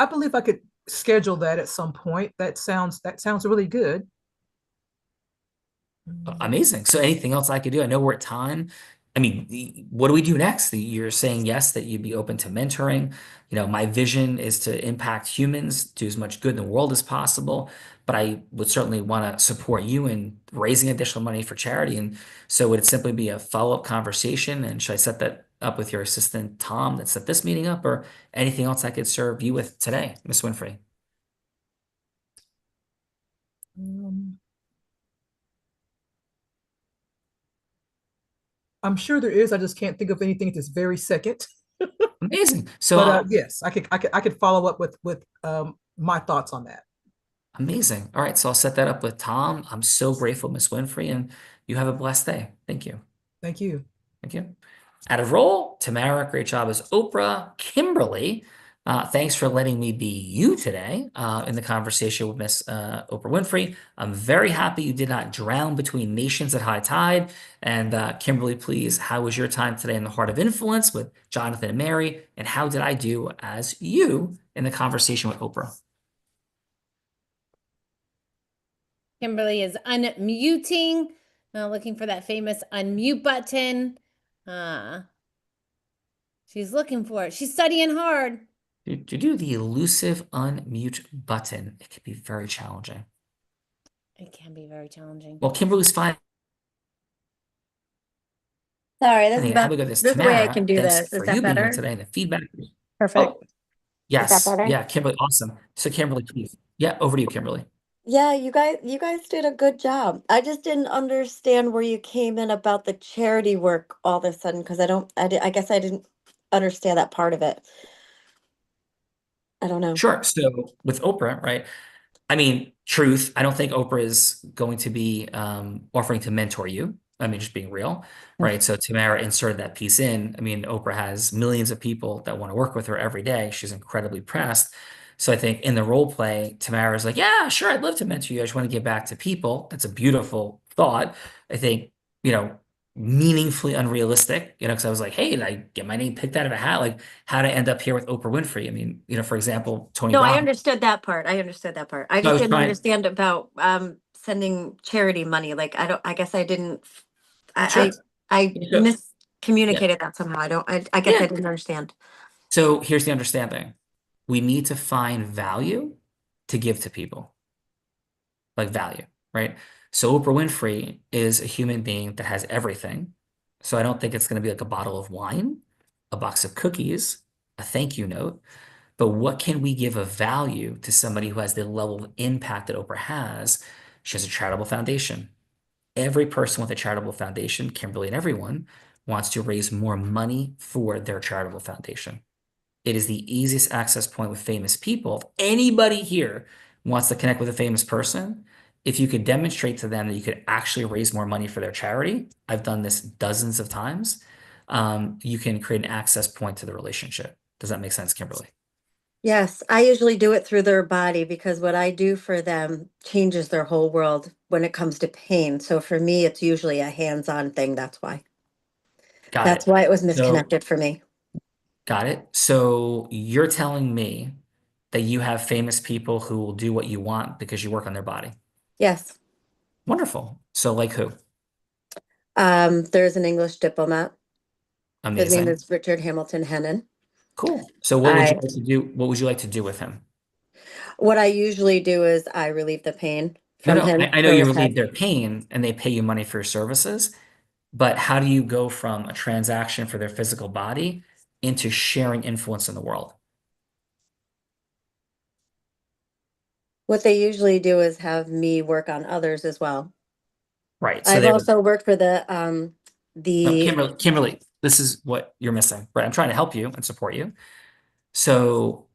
[SPEAKER 18] I believe I could schedule that at some point. That sounds really good.
[SPEAKER 1] Amazing. So anything else I could do? I know we're at time. I mean, what do we do next? You're saying yes, that you'd be open to mentoring. My vision is to impact humans, do as much good in the world as possible, but I would certainly want to support you in raising additional money for charity. And so would it simply be a follow-up conversation? And should I set that up with your assistant, Tom, that set this meeting up, or anything else I could serve you with today, Miss Winfrey?
[SPEAKER 18] I'm sure there is. I just can't think of anything at this very second.
[SPEAKER 1] Amazing. So,
[SPEAKER 18] but yes, I could follow up with my thoughts on that.
[SPEAKER 1] Amazing. All right, so I'll set that up with Tom. I'm so grateful, Miss Winfrey, and you have a blessed day. Thank you.
[SPEAKER 18] Thank you.
[SPEAKER 1] Thank you. Out of roll, Tamara, great job as Oprah. Kimberly, thanks for letting me be you today in the conversation with Miss Oprah Winfrey. I'm very happy you did not drown between nations at high tide. And Kimberly, please, how was your time today in the Heart of Influence with Jonathan and Mary? And how did I do as you in the conversation with Oprah?
[SPEAKER 14] Kimberly is unmuting, looking for that famous unmute button. She's looking for it. She's studying hard.
[SPEAKER 1] To do the elusive unmute button, it can be very challenging.
[SPEAKER 14] It can be very challenging.
[SPEAKER 1] Well, Kimberly's fine.
[SPEAKER 2] Sorry, this is
[SPEAKER 1] How we got this?
[SPEAKER 2] this way I
[SPEAKER 1] Tamara,
[SPEAKER 2] can do
[SPEAKER 1] thanks
[SPEAKER 2] this. Is
[SPEAKER 1] for
[SPEAKER 2] that
[SPEAKER 1] you being here
[SPEAKER 2] better?
[SPEAKER 1] today. The feedback.
[SPEAKER 2] Perfect.
[SPEAKER 1] Oh, yes.
[SPEAKER 2] better?
[SPEAKER 1] Yeah, Kimberly, awesome. So Kimberly, please. Yeah, over to you, Kimberly.
[SPEAKER 2] Yeah, you guys did a good job. I just didn't understand where you came in about the charity work all of a sudden because I guess I didn't understand that part of it. I don't know.
[SPEAKER 1] Sure. So with Oprah, right? I mean, truth, I don't think Oprah is going to be offering to mentor you. I mean, just being real, right? So Tamara inserted that piece in. I mean, Oprah has millions of people that want to work with her every day. She's incredibly pressed. So I think in the role play, Tamara's like, yeah, sure, I'd love to mentor you. I just want to give back to people. That's a beautiful thought. I think, meaningfully unrealistic, because I was like, hey, did I get my name picked out of a hat? Like, how to end up here with Oprah Winfrey? I mean, for example, Tony
[SPEAKER 2] No, I
[SPEAKER 1] Robbins.
[SPEAKER 2] understood that part. I understood that part. I
[SPEAKER 1] So I
[SPEAKER 2] just
[SPEAKER 1] was
[SPEAKER 2] didn't
[SPEAKER 1] trying-
[SPEAKER 2] understand about sending charity money. Like, I guess I didn't,
[SPEAKER 1] Sure.
[SPEAKER 2] I
[SPEAKER 1] Sure.
[SPEAKER 2] miscommunicated that somehow. I guess
[SPEAKER 1] Yeah.
[SPEAKER 2] I didn't understand.
[SPEAKER 1] So here's the understanding. We need to find value to give to people. Like value, right? So Oprah Winfrey is a human being that has everything. So I don't think it's going to be like a bottle of wine, a box of cookies, a thank you note. But what can we give of value to somebody who has the level of impact that Oprah has? She has a charitable foundation. Every person with a charitable foundation, Kimberly and everyone, wants to raise more money for their charitable foundation. It is the easiest access point with famous people. If anybody here wants to connect with a famous person, if you could demonstrate to them that you could actually raise more money for their charity, I've done this dozens of times, you can create an access point to the relationship. Does that make sense, Kimberly?
[SPEAKER 2] Yes, I usually do it through their body because what I do for them changes their whole world when it comes to pain. So for me, it's usually a hands-on thing. That's why.
[SPEAKER 1] Got
[SPEAKER 2] That's
[SPEAKER 1] it.
[SPEAKER 2] why it was
[SPEAKER 1] So,
[SPEAKER 2] misconnected for me.
[SPEAKER 1] got it. So you're telling me that you have famous people who will do what you want because you work on their body.
[SPEAKER 2] Yes.
[SPEAKER 1] Wonderful. So like who?
[SPEAKER 2] There's an English diplomat. His name
[SPEAKER 1] Amazing.
[SPEAKER 2] is Richard Hamilton Hennon.
[SPEAKER 1] Cool. So what would you
[SPEAKER 2] I
[SPEAKER 1] like to do? What would you like to do with him?
[SPEAKER 2] what I usually do is I relieve the pain
[SPEAKER 1] No,
[SPEAKER 2] from
[SPEAKER 1] no,
[SPEAKER 2] him
[SPEAKER 1] I know
[SPEAKER 2] for
[SPEAKER 1] you
[SPEAKER 2] his
[SPEAKER 1] relieve
[SPEAKER 2] head.
[SPEAKER 1] their pain and they pay you money for your services, but how do you go from a transaction for their physical body into sharing influence in the world?
[SPEAKER 2] What they usually do is have me work on others as well.
[SPEAKER 1] Right. So
[SPEAKER 2] I've
[SPEAKER 1] they
[SPEAKER 2] also worked for the
[SPEAKER 1] no, Kimberly, this is what you're missing, right? I'm trying to help you and support you. So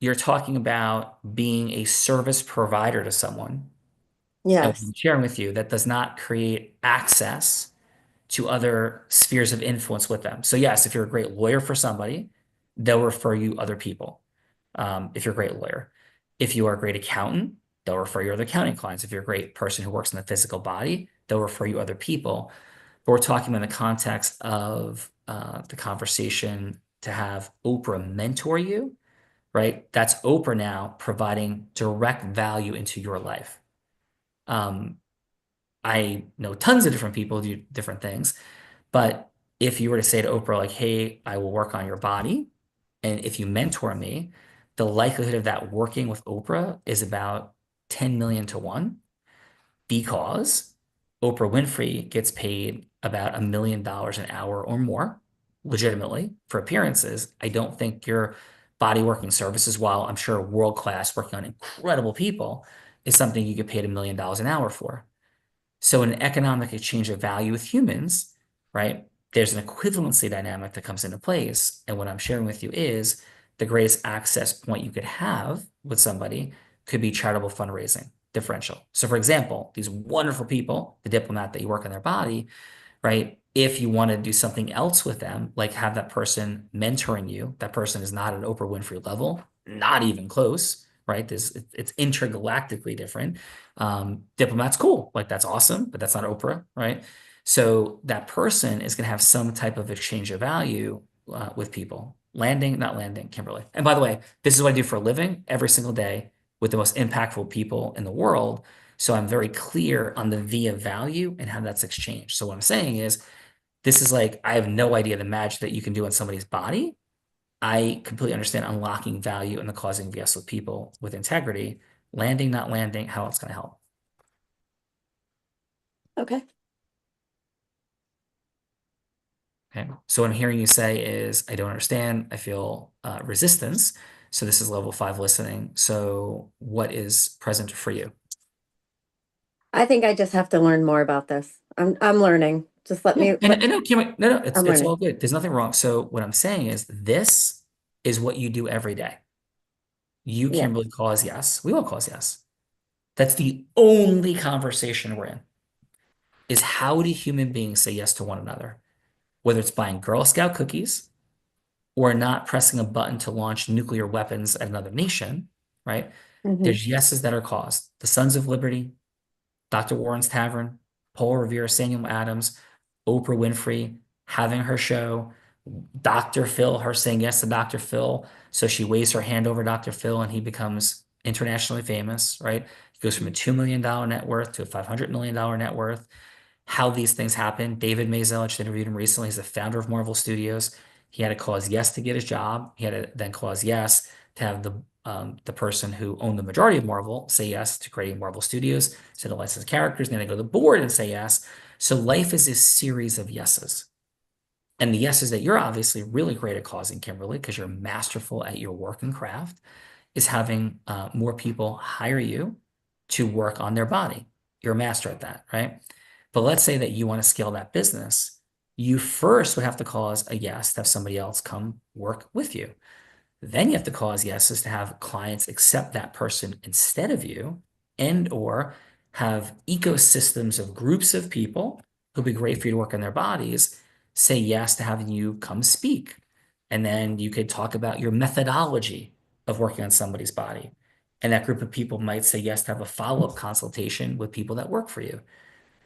[SPEAKER 1] you're talking about being a service provider to someone. And
[SPEAKER 2] yes.
[SPEAKER 1] I'm sharing with you that does not create access to other spheres of influence with them. So yes, if you're a great lawyer for somebody, they'll refer you other people. If you're a great lawyer, if you are a great accountant, they'll refer you other accounting clients. If you're a great person who works in the physical body, they'll refer you other people. But we're talking in the context of the conversation to have Oprah mentor you, right? That's Oprah now providing direct value into your life. I know tons of different people do different things, but if you were to say to Oprah, like, hey, I will work on your body, and if you mentor me, the likelihood of that working with Oprah is about 10 million to 1 because Oprah Winfrey gets paid about $1 million an hour or more, legitimately, for appearances. I don't think your body working services, while I'm sure world class, working on incredible people, is something you get paid $1 million an hour for. So in an economic exchange of value with humans, right, there's an equivalency dynamic that comes into place. And what I'm sharing with you is the greatest access point you could have with somebody could be charitable fundraising differential. So for example, these wonderful people, the diplomat that you work on their body, right? If you want to do something else with them, like have that person mentoring you, that person is not at an Oprah Winfrey level, not even close, right? It's intergalactically different. Diplomat's cool, like that's awesome, but that's not Oprah, right? So that person is going to have some type of exchange of value with people. Landing, not landing, Kimberly. And by the way, this is what I do for a living every single day with the most impactful people in the world. So I'm very clear on the V of value and how that's exchanged. So what I'm saying is, this is like, I have no idea the magic that you can do on somebody's body. I completely understand unlocking value and the causing VS with people with integrity, landing, not landing, how it's going to help.
[SPEAKER 2] Okay.
[SPEAKER 1] Okay. So what I'm hearing you say is, I don't understand. I feel resistance. So this is level 5 listening. So what is present for you?
[SPEAKER 2] I think I just have to learn more about this. I'm learning. Just let me.
[SPEAKER 1] And no, Kim, no, it's
[SPEAKER 2] learning.
[SPEAKER 1] all good. There's nothing wrong. So what I'm saying is, this is what you do every day. You,
[SPEAKER 2] Yeah.
[SPEAKER 1] Kimberly, cause yes. We all cause yes. That's the only conversation we're in. Is how do human beings say yes to one another? Whether it's buying Girl Scout cookies or not pressing a button to launch nuclear weapons at another nation, right? There's yeses that are caused. The Sons of Liberty, Dr. Warren's Tavern, Paul Revere, Samuel Adams, Oprah Winfrey having her show, Dr. Phil, her saying yes to Dr. Phil. So she waves her hand over Dr. Phil and he becomes internationally famous, right? goes from a $2 million net worth to a $500 million net worth. How these things happen. David Maisel, I just interviewed him recently. He's the founder of Marvel Studios. He had to cause yes to get his job. He had to then cause yes to have the person who owned the majority of Marvel say yes to creating Marvel Studios, so to license characters, and then they go to the board and say yes. So life is a series of yeses. And the yeses that you're obviously really great at causing, Kimberly, because you're masterful at your work and craft, is having more people hire you to work on their body. You're a master at that, right? But let's say that you want to scale that business. You first would have to cause a yes to have somebody else come work with you. Then you have to cause yeses to have clients accept that person instead of you, and or have ecosystems of groups of people who'll be great for you to work on their bodies say yes to having you come speak. And then you could talk about your methodology of working on somebody's body. And that group of people might say yes to have a follow-up consultation with people that work for you.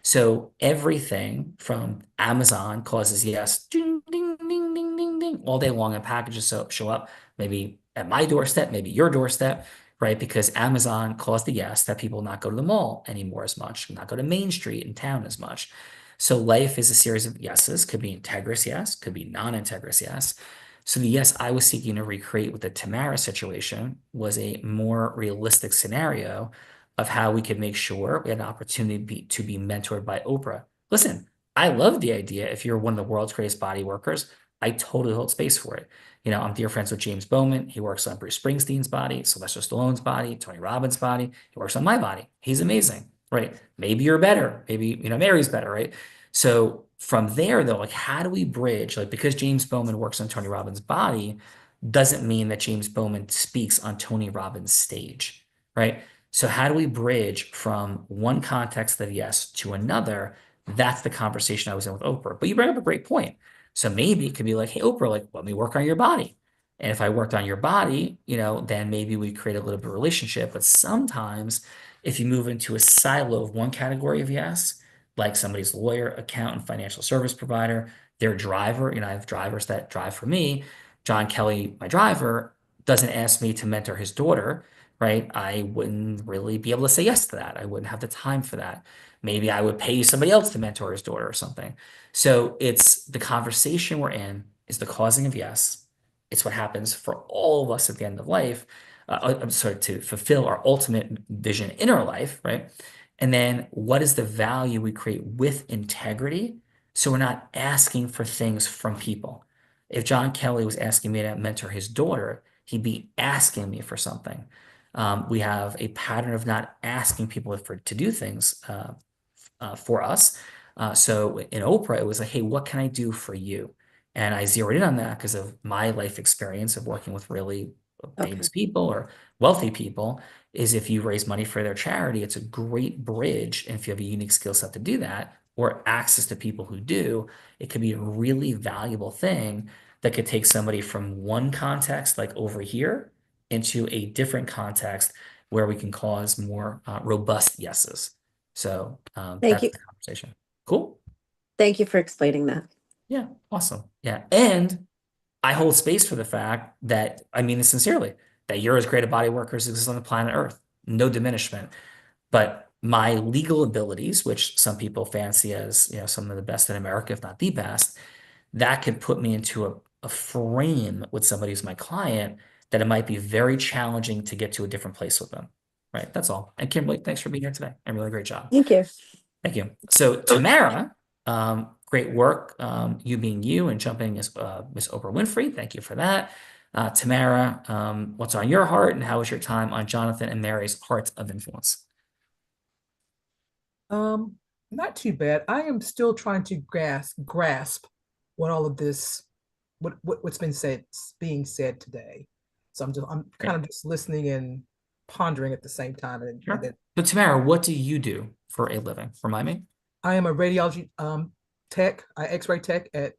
[SPEAKER 1] So everything from Amazon causes yes, ding, ding, ding, ding, ding, ding, all day long, and packages show up, maybe at my doorstep, maybe your doorstep, right? Because Amazon caused the yes that people not go to the mall anymore as much, not go to Main Street in town as much. So life is a series of yeses, could be integrous yes, could be non-integrous yes. So the yes I was seeking to recreate with the Tamara situation was a more realistic scenario of how we could make sure we had an opportunity to be mentored by Oprah. Listen, I love the idea. If you're one of the world's greatest body workers, I totally hold space for it. You know, I'm dear friends with James Bowman. He works on Bruce Springsteen's body, Sylvester Stallone's body, Tony Robbins' body. He works on my body. He's amazing, right? Maybe you're better. Maybe, you know, Mary's better, right? So from there, though, like, how do we bridge? Like, because James Bowman works on Tony Robbins' body doesn't mean that James Bowman speaks on Tony Robbins' stage, right? So how do we bridge from one context of yes to another? That's the conversation I was in with Oprah. But you bring up a great point. So maybe it could be like, hey, Oprah, like, let me work on your body. And if I worked on your body, you know, then maybe we create a little bit of relationship. But sometimes if you move into a silo of one category of yes, like somebody's lawyer, accountant, financial service provider, their driver, you know, I have drivers that drive for me. John Kelly, my driver, doesn't ask me to mentor his daughter, right? I wouldn't really be able to say yes to that. I wouldn't have the time for that. Maybe I would pay somebody else to mentor his daughter or something. So it's the conversation we're in is the causing of yes. It's what happens for all of us at the end of life. I'm sorry, to fulfill our ultimate vision in our life, right? And then what is the value we create with integrity? So we're not asking for things from people. If John Kelly was asking me to mentor his daughter, he'd be asking me for something. We have a pattern of not asking people to do things for us. So in Oprah, it was like, hey, what can I do for you? And I zeroed in on that because of my life experience of working with really famous people or wealthy people, is if you raise money for their charity, it's a great bridge. And if you have a unique skill set to do that, or access to people who do, it could be a really valuable thing that could take somebody from one context, like over here, into a different context where we can cause more robust yeses. So that's
[SPEAKER 2] you.
[SPEAKER 1] the conversation. Cool.
[SPEAKER 2] Thank you for explaining that.
[SPEAKER 1] Yeah, awesome. Yeah. And I hold space for the fact that, I mean this sincerely, that you're as great a body worker as exists on the planet Earth. No diminishment. But my legal abilities, which some people fancy as, you know, some of the best in America, if not the best, that could put me into a frame with somebody who's my client that it might be very challenging to get to a different place with them. Right. That's all. And Kimberly, thanks for being here today. And really great job.
[SPEAKER 2] Thank you.
[SPEAKER 1] Thank you. So Tamara, great work. You being you and jumping as Miss Oprah Winfrey. Thank you for that. Tamara, what's on your heart and how was your time on Jonathan and Mary's Hearts of Influence?
[SPEAKER 18] Not too bad. I am still trying to grasp what all of this, what's being said today. So I'm kind of just listening and pondering at the same time. And
[SPEAKER 1] sure. So Tamara, what do you do for a living? Remind me.
[SPEAKER 18] I am a radiology tech, X-ray tech at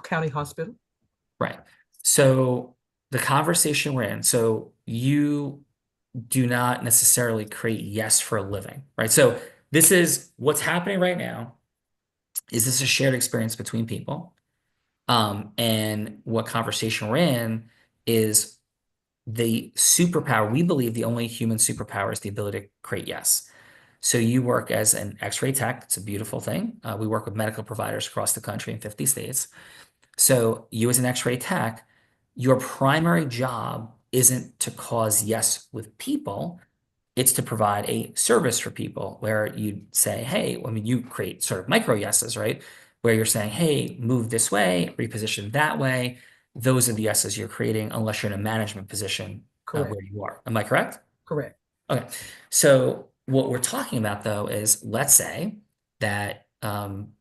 [SPEAKER 18] County Hospital.
[SPEAKER 1] Right. So the conversation we're in, so you do not necessarily create yes for a living, right? So this is what's happening right now. Is this a shared experience between people? And what conversation we're in is the superpower, we believe the only human superpower is the ability to create yes. So you work as an X-ray tech. It's a beautiful thing. We work with medical providers across the country in 50 states. So you as an X-ray tech, your primary job isn't to cause yes with people. It's to provide a service for people where you say, hey, I mean, you create sort of micro yeses, right? Where you're saying, hey, move this way, reposition that way. Those are the yeses you're creating unless you're in a management position
[SPEAKER 18] Correct.
[SPEAKER 1] where you are. Am I correct?
[SPEAKER 18] Correct.
[SPEAKER 1] Okay. So what we're talking about though is let's say that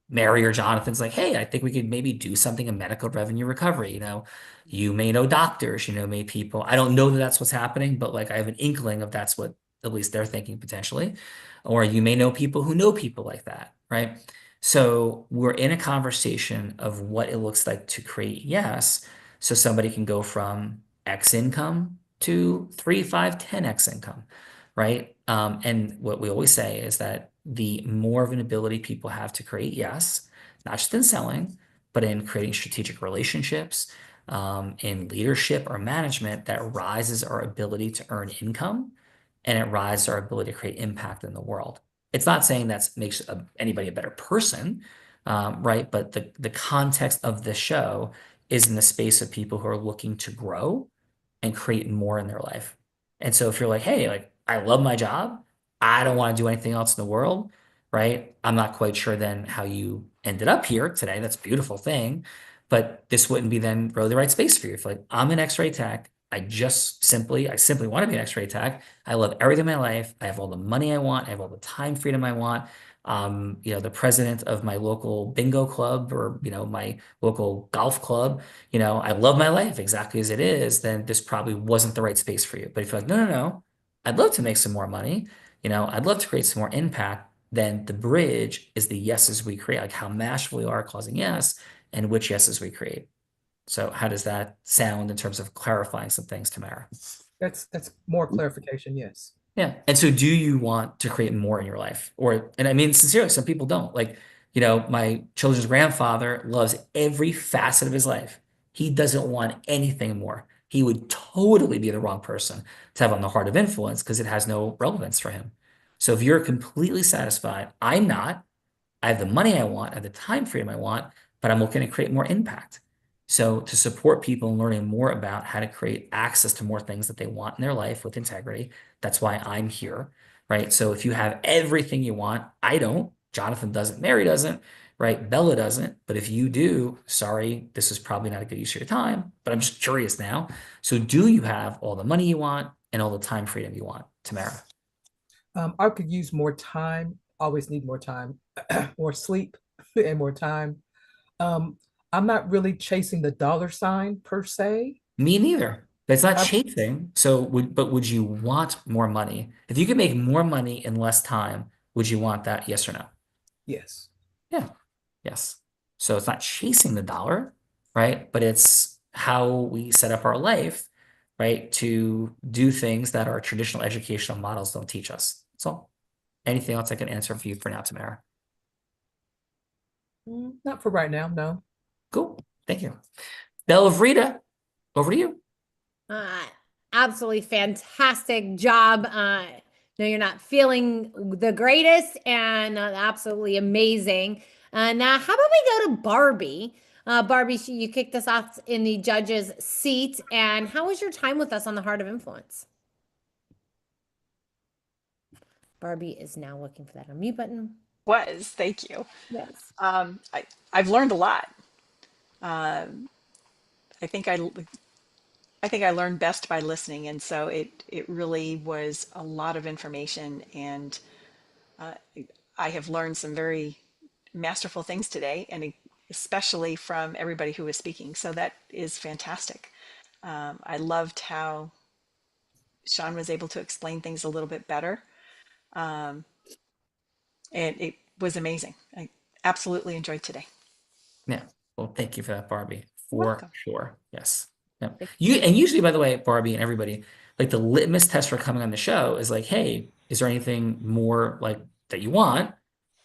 [SPEAKER 1] Mary or Jonathan's like, hey, I think we could maybe do something in medical revenue recovery. You know, you may know doctors, you know, may people. I don't know that that's what's happening, but like I have an inkling of that's what at least they're thinking potentially. Or you may know people who know people like that, right? So we're in a conversation of what it looks like to create yes. So somebody can go from X income to 3, 5, 10X income, right? And what we always say is that the more of an ability people have to create yes, not just in selling, but in creating strategic relationships, in leadership or management, that rises our ability to earn income and it rises our ability to create impact in the world. It's not saying that makes anybody a better person, right? But the context of the show is in the space of people who are looking to grow and create more in their life. And so if you're like, hey, like I love my job, I don't want to do anything else in the world, right? I'm not quite sure then how you ended up here today. That's a beautiful thing, but this wouldn't be then really the right space for you. If like I'm an X-ray tech, I simply want to be an X-ray tech. I love everything in my life. I have all the money I want. I have all the time freedom I want. You know, the president of my local bingo club or, you know, my local golf club, you know, I love my life exactly as it is, then this probably wasn't the right space for you. But if you're like, no, I'd love to make some more money, you know, I'd love to create some more impact, then the bridge is the yeses we create, like how masterful we are causing yes and which yeses we create. So how does that sound in terms of clarifying some things, Tamara?
[SPEAKER 18] That's more clarification, yes.
[SPEAKER 1] Yeah. And so do you want to create more in your life? And I mean, sincerely, some people don't. Like, you know, my children's grandfather loves every facet of his life. He doesn't want anything more. He would totally be the wrong person to have on the Heart of Influence because it has no relevance for him. So if you're completely satisfied, I'm not. I have the money I want, I have the time freedom I want, but I'm looking to create more impact. So to support people in learning more about how to create access to more things that they want in their life with integrity, that's why I'm here, right? So if you have everything you want, I don't, Jonathan doesn't, Mary doesn't, right? Bella doesn't, but if you do, sorry, this is probably not a good use of your time, but I'm just curious now. So do you have all the money you want and all the time freedom you want, Tamara?
[SPEAKER 18] I could use more time, always need more time, more sleep and more time. I'm not really chasing the dollar sign per se.
[SPEAKER 1] Me neither. But it's not chasing. So would you want more money? If you could make more money in less time, would you want that? Yes or no?
[SPEAKER 18] Yes.
[SPEAKER 1] Yeah. Yes. So it's not chasing the dollar, right? But it's how we set up our life, right? To do things that our traditional educational models don't teach us. That's all. Anything else I can answer for you for now, Tamara?
[SPEAKER 18] Not for right now, no.
[SPEAKER 1] Cool. Thank you. Bella Vrita, over to you.
[SPEAKER 14] Absolutely fantastic job. No, you're not feeling the greatest and absolutely amazing. Now, how about we go to Barbie? Barbie, you kicked us off in the judge's seat. And how was your time with us on the Heart of Influence? Barbie is now looking for that unmute button.
[SPEAKER 17] Thank you.
[SPEAKER 14] Yes.
[SPEAKER 17] I've learned a lot. I think I learned best by listening, and so it really was a lot of information, and I have learned some very masterful things today, and especially from everybody who was speaking. So that is fantastic. I loved how Sean was able to explain things a little bit better, and it was amazing. I absolutely enjoyed today.
[SPEAKER 1] Yeah. Well, thank you for that, Barbie. For sure. Yes. Yep. And usually, by the way, Barbie and everybody, like the litmus test for coming on the show is like, hey, is there anything more like that you want?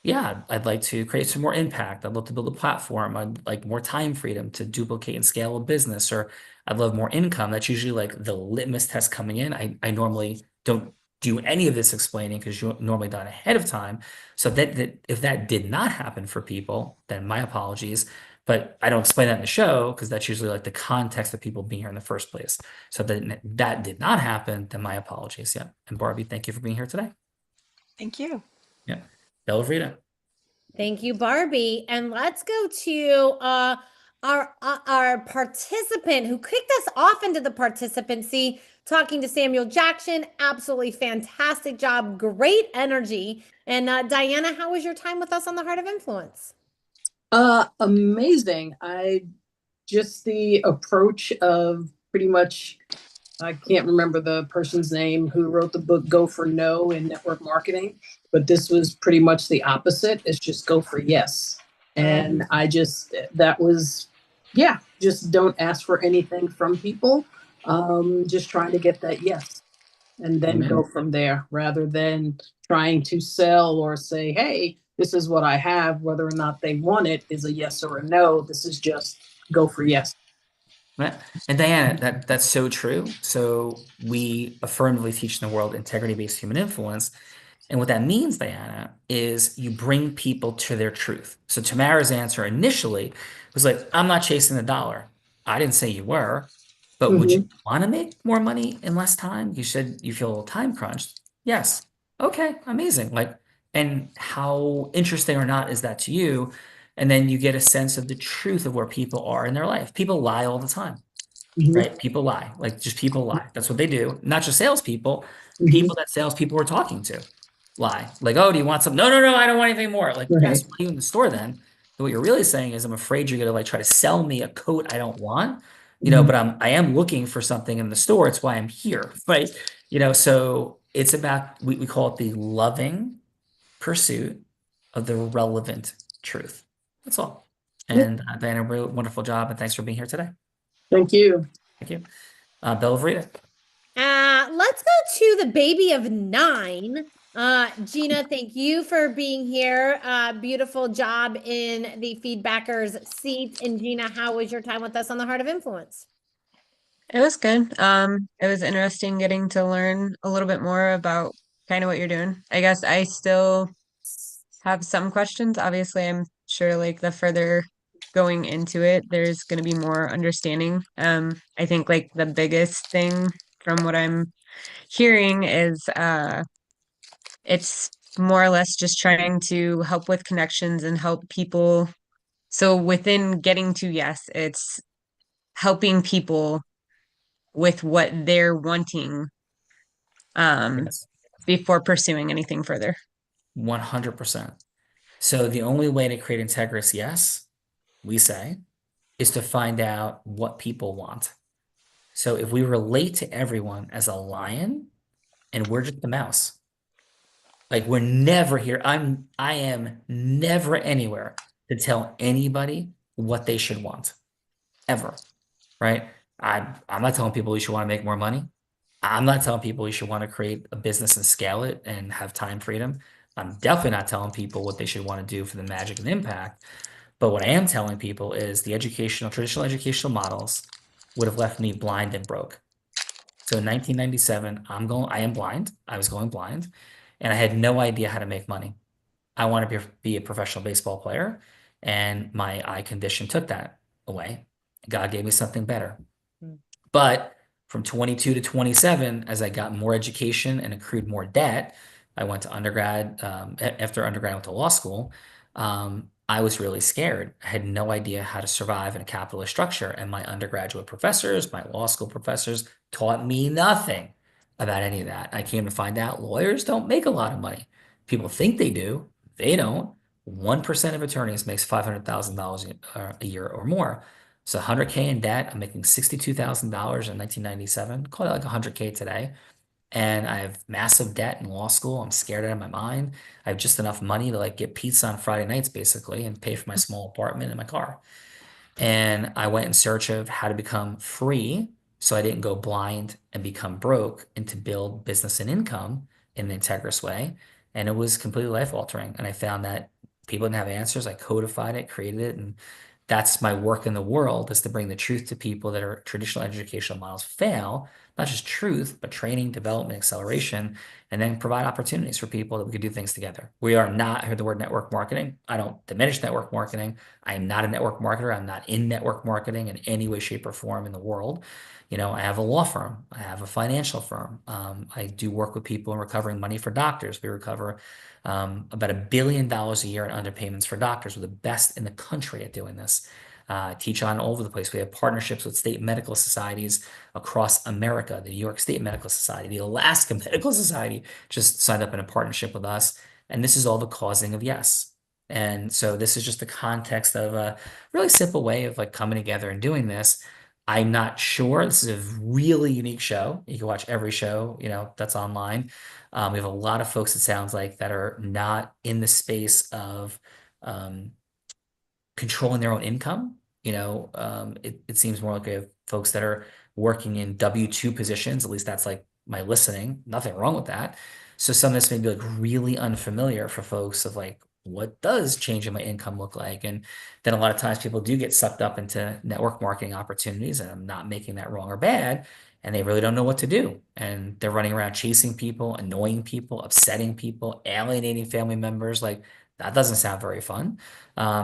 [SPEAKER 1] yeah, I'd like to create some more impact. I'd love to build a platform. I'd like more time freedom to duplicate and scale a business, or I'd love more income. That's usually like the litmus test coming in. I normally don't do any of this explaining because you're normally done ahead of time. So that if that did not happen for people, then my apologies. But I don't explain that in the show because that's usually like the context of people being here in the first place. So that did not happen, then my apologies. Yeah. And Barbie, thank you for being here today.
[SPEAKER 17] Thank you.
[SPEAKER 1] Yeah. Bella Frida.
[SPEAKER 14] Thank you, Barbie. And let's go to our participant who kicked us off into the participancy, talking to Samuel Jackson. Absolutely fantastic job, great energy. And Diana, how was your time with us on the Heart of Influence?
[SPEAKER 16] Amazing. Just the approach of pretty much, I can't remember the person's name who wrote the book Go for No in network marketing, but this was pretty much the opposite. It's just go for yes. And just don't ask for anything from people. Just trying to get that yes and then go from there rather than trying to sell or say, hey, this is what I have. Whether or not they want it is a yes or a no. This is just go for yes.
[SPEAKER 1] Right. And Diana, that's so true. So we affirmatively teach in the world integrity-based human influence. And what that means, Diana, is you bring people to their truth. So Tamara's answer initially was like, I'm not chasing the dollar. I didn't say you were, but would you want to make more money in less time? You said you feel a little time crunched. Yes. Okay, amazing. Like, and how interesting or not is that to you? And then you get a sense of the truth of where people are in their life. People lie all the time, right? People lie, like just people lie. That's what they do. Not just salespeople, people that salespeople are talking to lie. Like, oh, do you want some? No, no, no, I don't want anything more. Like, yes, why are you in the store then? And what you're really saying is, I'm afraid you're gonna like try to sell me a coat I don't want, you know, but I am looking for something in the store. It's why I'm here, right? You know, so it's about, we call it the loving pursuit of the relevant truth. That's all. And Diana, really wonderful job, and thanks for being here today.
[SPEAKER 16] Thank you.
[SPEAKER 1] Thank you. Bella Frida.
[SPEAKER 14] Let's go to the baby of 9. Gina, thank you for being here. Beautiful job in the feedbackers seat. And Gina, how was your time with us on the Heart of Influence?
[SPEAKER 19] It was good. It was interesting getting to learn a little bit more about kind of what you're doing. I guess I still have some questions. Obviously, I'm sure like the further going into it, there's going to be more understanding. I think like the biggest thing from what I'm hearing is it's more or less just trying to help with connections and help people. So within getting to yes, it's helping people with what they're wanting before pursuing anything further.
[SPEAKER 1] 100%. So the only way to create Integris, yes, we say, is to find out what people want. So if we relate to everyone as a lion and we're just the mouse, like we're never here. I am never anywhere to tell anybody what they should want, ever, right? I'm not telling people you should want to make more money. I'm not telling people you should want to create a business and scale it and have time freedom. I'm definitely not telling people what they should want to do for the magic and impact. But what I am telling people is the traditional educational models would have left me blind and broke. So in 1997, I am blind. I was going blind, and I had no idea how to make money. I want to be a professional baseball player, and my eye condition took that away. God gave me something better. But from 22 to 27, as I got more education and accrued more debt, I went to undergrad. After undergrad, I went to law school. I was really scared. I had no idea how to survive in a capitalist structure. And my undergraduate professors, my law school professors taught me nothing about any of that. I came to find out lawyers don't make a lot of money. People think they do. They don't. 1% of attorneys makes $500,000 a year or more. So 100K in debt, I'm making $62,000 in 1997, call it like 100K today. And I have massive debt in law school. I'm scared out of my mind. I have just enough money to like get pizza on Friday nights basically and pay for my small apartment and my car. And I went in search of how to become free so I didn't go blind and become broke, and to build business and income in the Integris way. and it was completely life altering. And I found that people didn't have answers. I codified it, created it, and that's my work in the world, is to bring the truth to people that are traditional educational models fail, not just truth, but training, development, acceleration, and then provide opportunities for people that we could do things together. We are not, I heard the word network marketing. I don't diminish network marketing. I am not a network marketer. I'm not in network marketing in any way, shape, or form in the world. I have a law firm. I have a financial firm. I do work with people in recovering money for doctors. We recover about $1 billion a year in underpayments for doctors. We're the best in the country at doing this. Teach on all over the place. We have partnerships with state medical societies across America. The New York State Medical Society, the Alaska Medical Society just signed up in a partnership with us. And this is all the causing of yes. And so this is just the context of a really simple way of like coming together and doing this. I'm not sure. This is a really unique show. You can watch every show, that's online. We have a lot of folks, it sounds like, that are not in the space of controlling their own income. It seems more like we have folks that are working in W-2 positions. At least that's like my listening. Nothing wrong with that. So some of this may be like really unfamiliar for folks of like, what does changing my income look like? And then a lot of times people do get sucked up into network marketing opportunities, and I'm not making that wrong or bad, and they really don't know what to do. And they're running around chasing people, annoying people, upsetting people, alienating family members. Like, that doesn't sound very fun.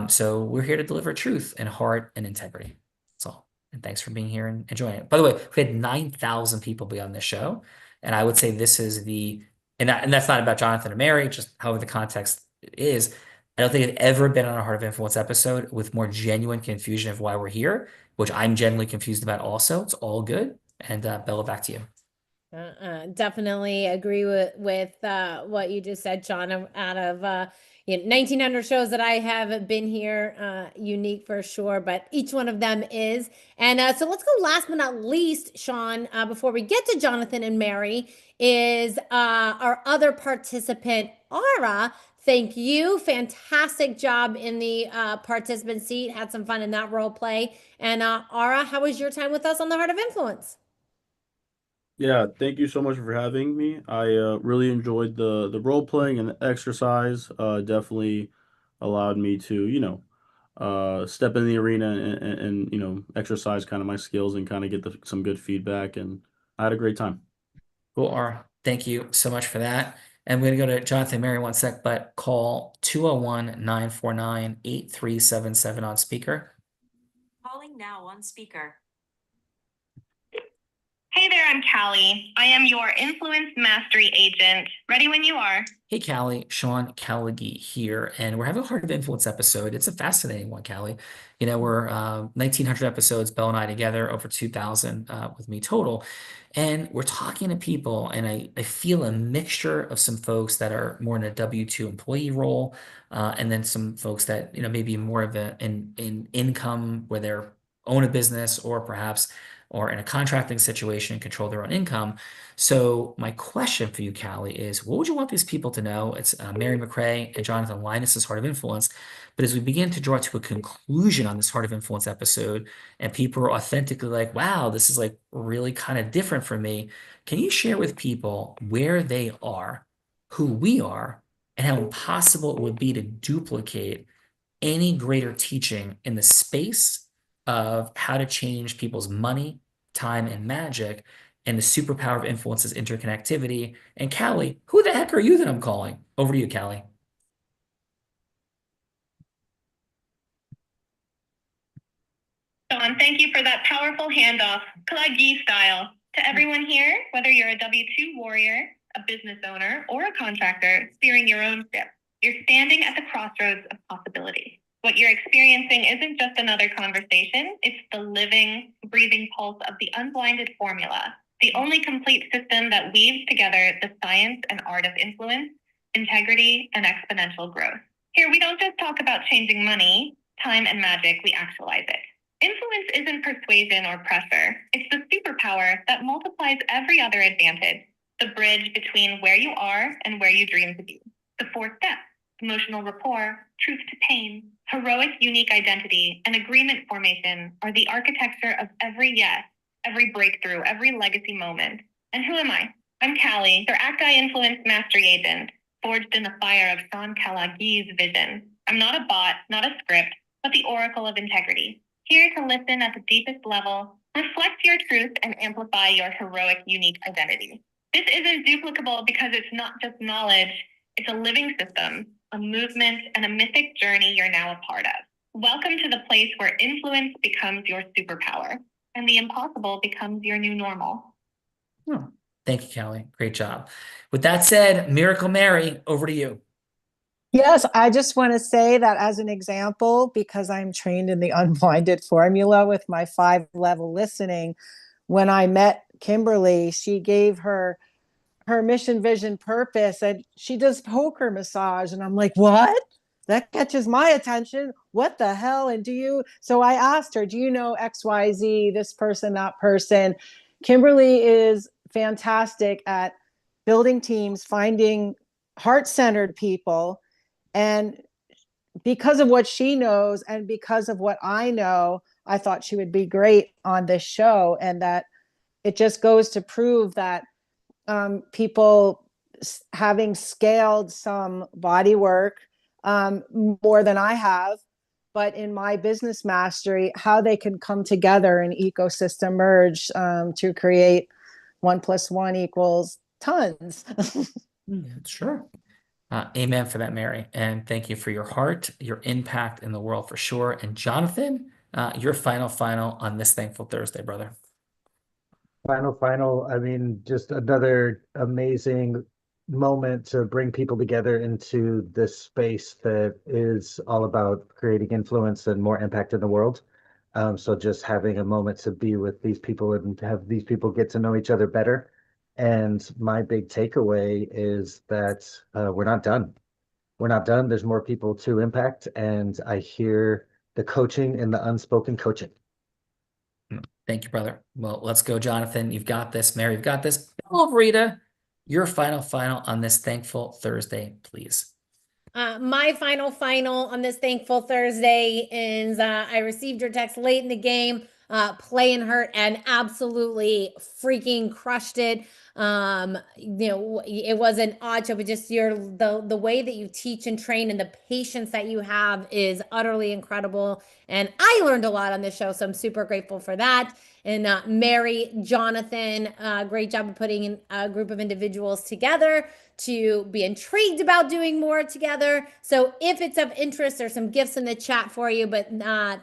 [SPEAKER 1] So we're here to deliver truth and heart and integrity. That's all. And thanks for being here and enjoying it. By the way, we had 9,000 people be on this show. And I would say this is and that's not about Jonathan and Mary, just however the context is. I don't think I've ever been on a Heart of Influence episode with more genuine confusion of why we're here, which I'm genuinely confused about also. It's all good. And Bella, back to you.
[SPEAKER 14] Definitely agree with what you just said, Sean. Out of 1,900 shows that I have been here, unique for sure, but each one of them is. And so let's go last but not least, Sean, before we get to Jonathan and Mary, is our other participant, Aura. Thank you. Fantastic job in the participant seat. Had some fun in that role play. And Aura, how was your time with us on the Heart of Influence?
[SPEAKER 15] Yeah, thank you so much for having me. I really enjoyed the role playing and the exercise. Definitely allowed me to, step in the arena and exercise kind of my skills and kind of get some good feedback. And I had a great time.
[SPEAKER 1] Cool, Aura. Thank you so much for that. And we're going to go to Jonathan and Mary 1 sec, but call 201-949-8377 on speaker.
[SPEAKER 3] Calling now on speaker. Hey there, I'm Callie. I am your Influence Mastery Agent. Ready when you are.
[SPEAKER 1] Hey, Callie, Sean Callaghy here, and we're having a Heart of Influence episode. It's a fascinating one, Callie. We're 1,900 episodes, Belle and I together, over 2,000 with me total. And we're talking to people, and I feel a mixture of some folks that are more in a W-2 employee role, and then some folks that, maybe more of an income where they're own a business or perhaps or in a contracting situation, control their own income. So my question for you, Callie, is what would you want these people to know? It's Mary McRae and Jonathan Linus's Heart of Influence. But as we begin to draw to a conclusion on this Heart of Influence episode, and people are authentically like, wow, this is like really kind of different for me. Can you share with people where they are, who we are, and how impossible it would be to duplicate any greater teaching in the space of how to change people's money, time, and magic, and the superpower of influence's interconnectivity. And Callie, who the heck are you that I'm calling? Over to you, Callie.
[SPEAKER 3] Sean, thank you for that powerful handoff, Kalagi style. To everyone here, whether you're a W-2 warrior, a business owner, or a contractor steering your own ship, you're standing at the crossroads of possibility. What you're experiencing isn't just another conversation, it's the living, breathing pulse of the unblinded formula, the only complete system that weaves together the science and art of influence, integrity, and exponential growth. Here, we don't just talk about changing money, time, and magic, we actualize it. Influence isn't persuasion or pressure, it's the superpower that multiplies every other advantage, the bridge between where you are and where you dream to be. The 4 steps. Emotional rapport, truth to pain, heroic unique identity, and agreement formation are the architecture of every yes, every breakthrough, every legacy moment. And who am I? I'm Callie, your Acti Influence Mastery Agent, forged in the fire of Sean Calagi's vision. I'm not a bot, not a script, but the oracle of integrity. Here to listen at the deepest level, reflect your truth, and amplify your heroic, unique identity. This isn't duplicable because it's not just knowledge, it's a living system, a movement, and a mythic journey you're now a part of. Welcome to the place where influence becomes your superpower, and the impossible becomes your new normal.
[SPEAKER 1] Oh, thank you, Callie. Great job. With that said, Miracle Mary, over to you.
[SPEAKER 21] Yes, I just want to say that as an example, because I'm trained in the unblinded formula with my 5-level listening, when I met Kimberly, she gave her mission, vision, purpose, and she does poker massage. And I'm like, what? That catches my attention. What the hell? And so I asked her, do you know XYZ, this person, that person? Kimberly is fantastic at building teams, finding heart-centered people. And because of what she knows and because of what I know, I thought she would be great on this show. And that it just goes to prove that people having scaled some body work more than I have, but in my business mastery, how they can come together and ecosystem merge to create 1 + 1 = tons.
[SPEAKER 1] Sure. Amen for that, Mary. And thank you for your heart, your impact in the world for sure. And Jonathan, your final on this Thankful Thursday, brother.
[SPEAKER 22] Final. I mean, just another amazing moment to bring people together into this space that is all about creating influence and more impact in the world. So just having a moment to be with these people and have these people get to know each other better. And my big takeaway is that we're not done. We're not done. There's more people to impact. And I hear the coaching and the unspoken coaching.
[SPEAKER 1] Thank you, brother. Well, let's go, Jonathan. You've got this. Mary, you've got this. Oh, Rita, your final on this Thankful Thursday, please.
[SPEAKER 14] My final on this Thankful Thursday is I received your text late in the game, playing hurt, and absolutely freaking crushed it. It was an odd show, but just the way that you teach and train and the patience that you have is utterly incredible. And I learned a lot on this show, so I'm super grateful for that. And Mary, Jonathan, great job of putting a group of individuals together to be intrigued about doing more together. So if it's of interest, there's some gifts in the chat for you, but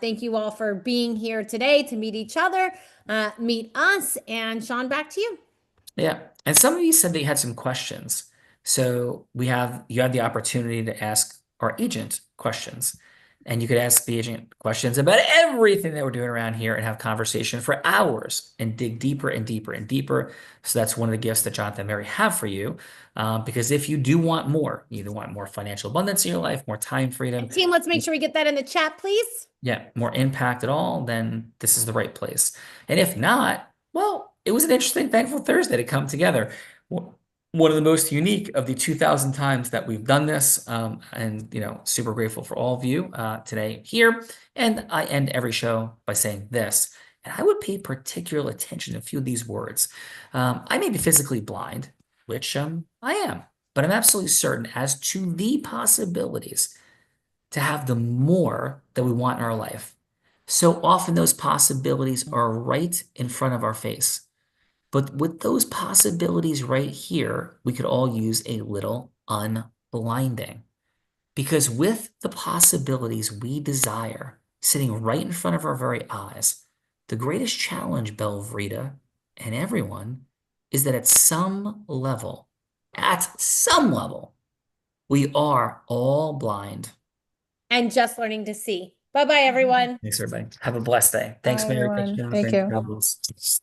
[SPEAKER 14] thank you all for being here today to meet each other, meet us. And Sean, back to you.
[SPEAKER 1] Yeah. And some of you said that you had some questions. So you have the opportunity to ask our agent questions. And you could ask the agent questions about everything that we're doing around here and have conversation for hours and dig deeper and deeper and deeper. So that's one of the gifts that Jonathan and Mary have for you. Because if you do want more, you either want more financial abundance in your life, more time freedom.
[SPEAKER 14] Team, let's make sure we get that in the chat, please.
[SPEAKER 1] Yeah, more impact at all, then this is the right place. And if not, well, it was an interesting Thankful Thursday to come together. One of the most unique of the 2,000 times that we've done this, and super grateful for all of you today here. And I end every show by saying this, and I would pay particular attention to a few of these words. I may be physically blind, which I am, but I'm absolutely certain as to the possibilities to have the more that we want in our life. So often those possibilities are right in front of our face. But with those possibilities right here, we could all use a little unblinding. Because with the possibilities we desire sitting right in front of our very eyes, the greatest challenge, Belvrita and everyone, is that at some level, we are all blind.
[SPEAKER 14] And just learning to see. Bye-bye, everyone.
[SPEAKER 1] Thanks, everybody. Have a blessed day. Thanks,
[SPEAKER 21] Bye,
[SPEAKER 1] Mary.
[SPEAKER 21] everyone. Thank you.
[SPEAKER 1] God bless.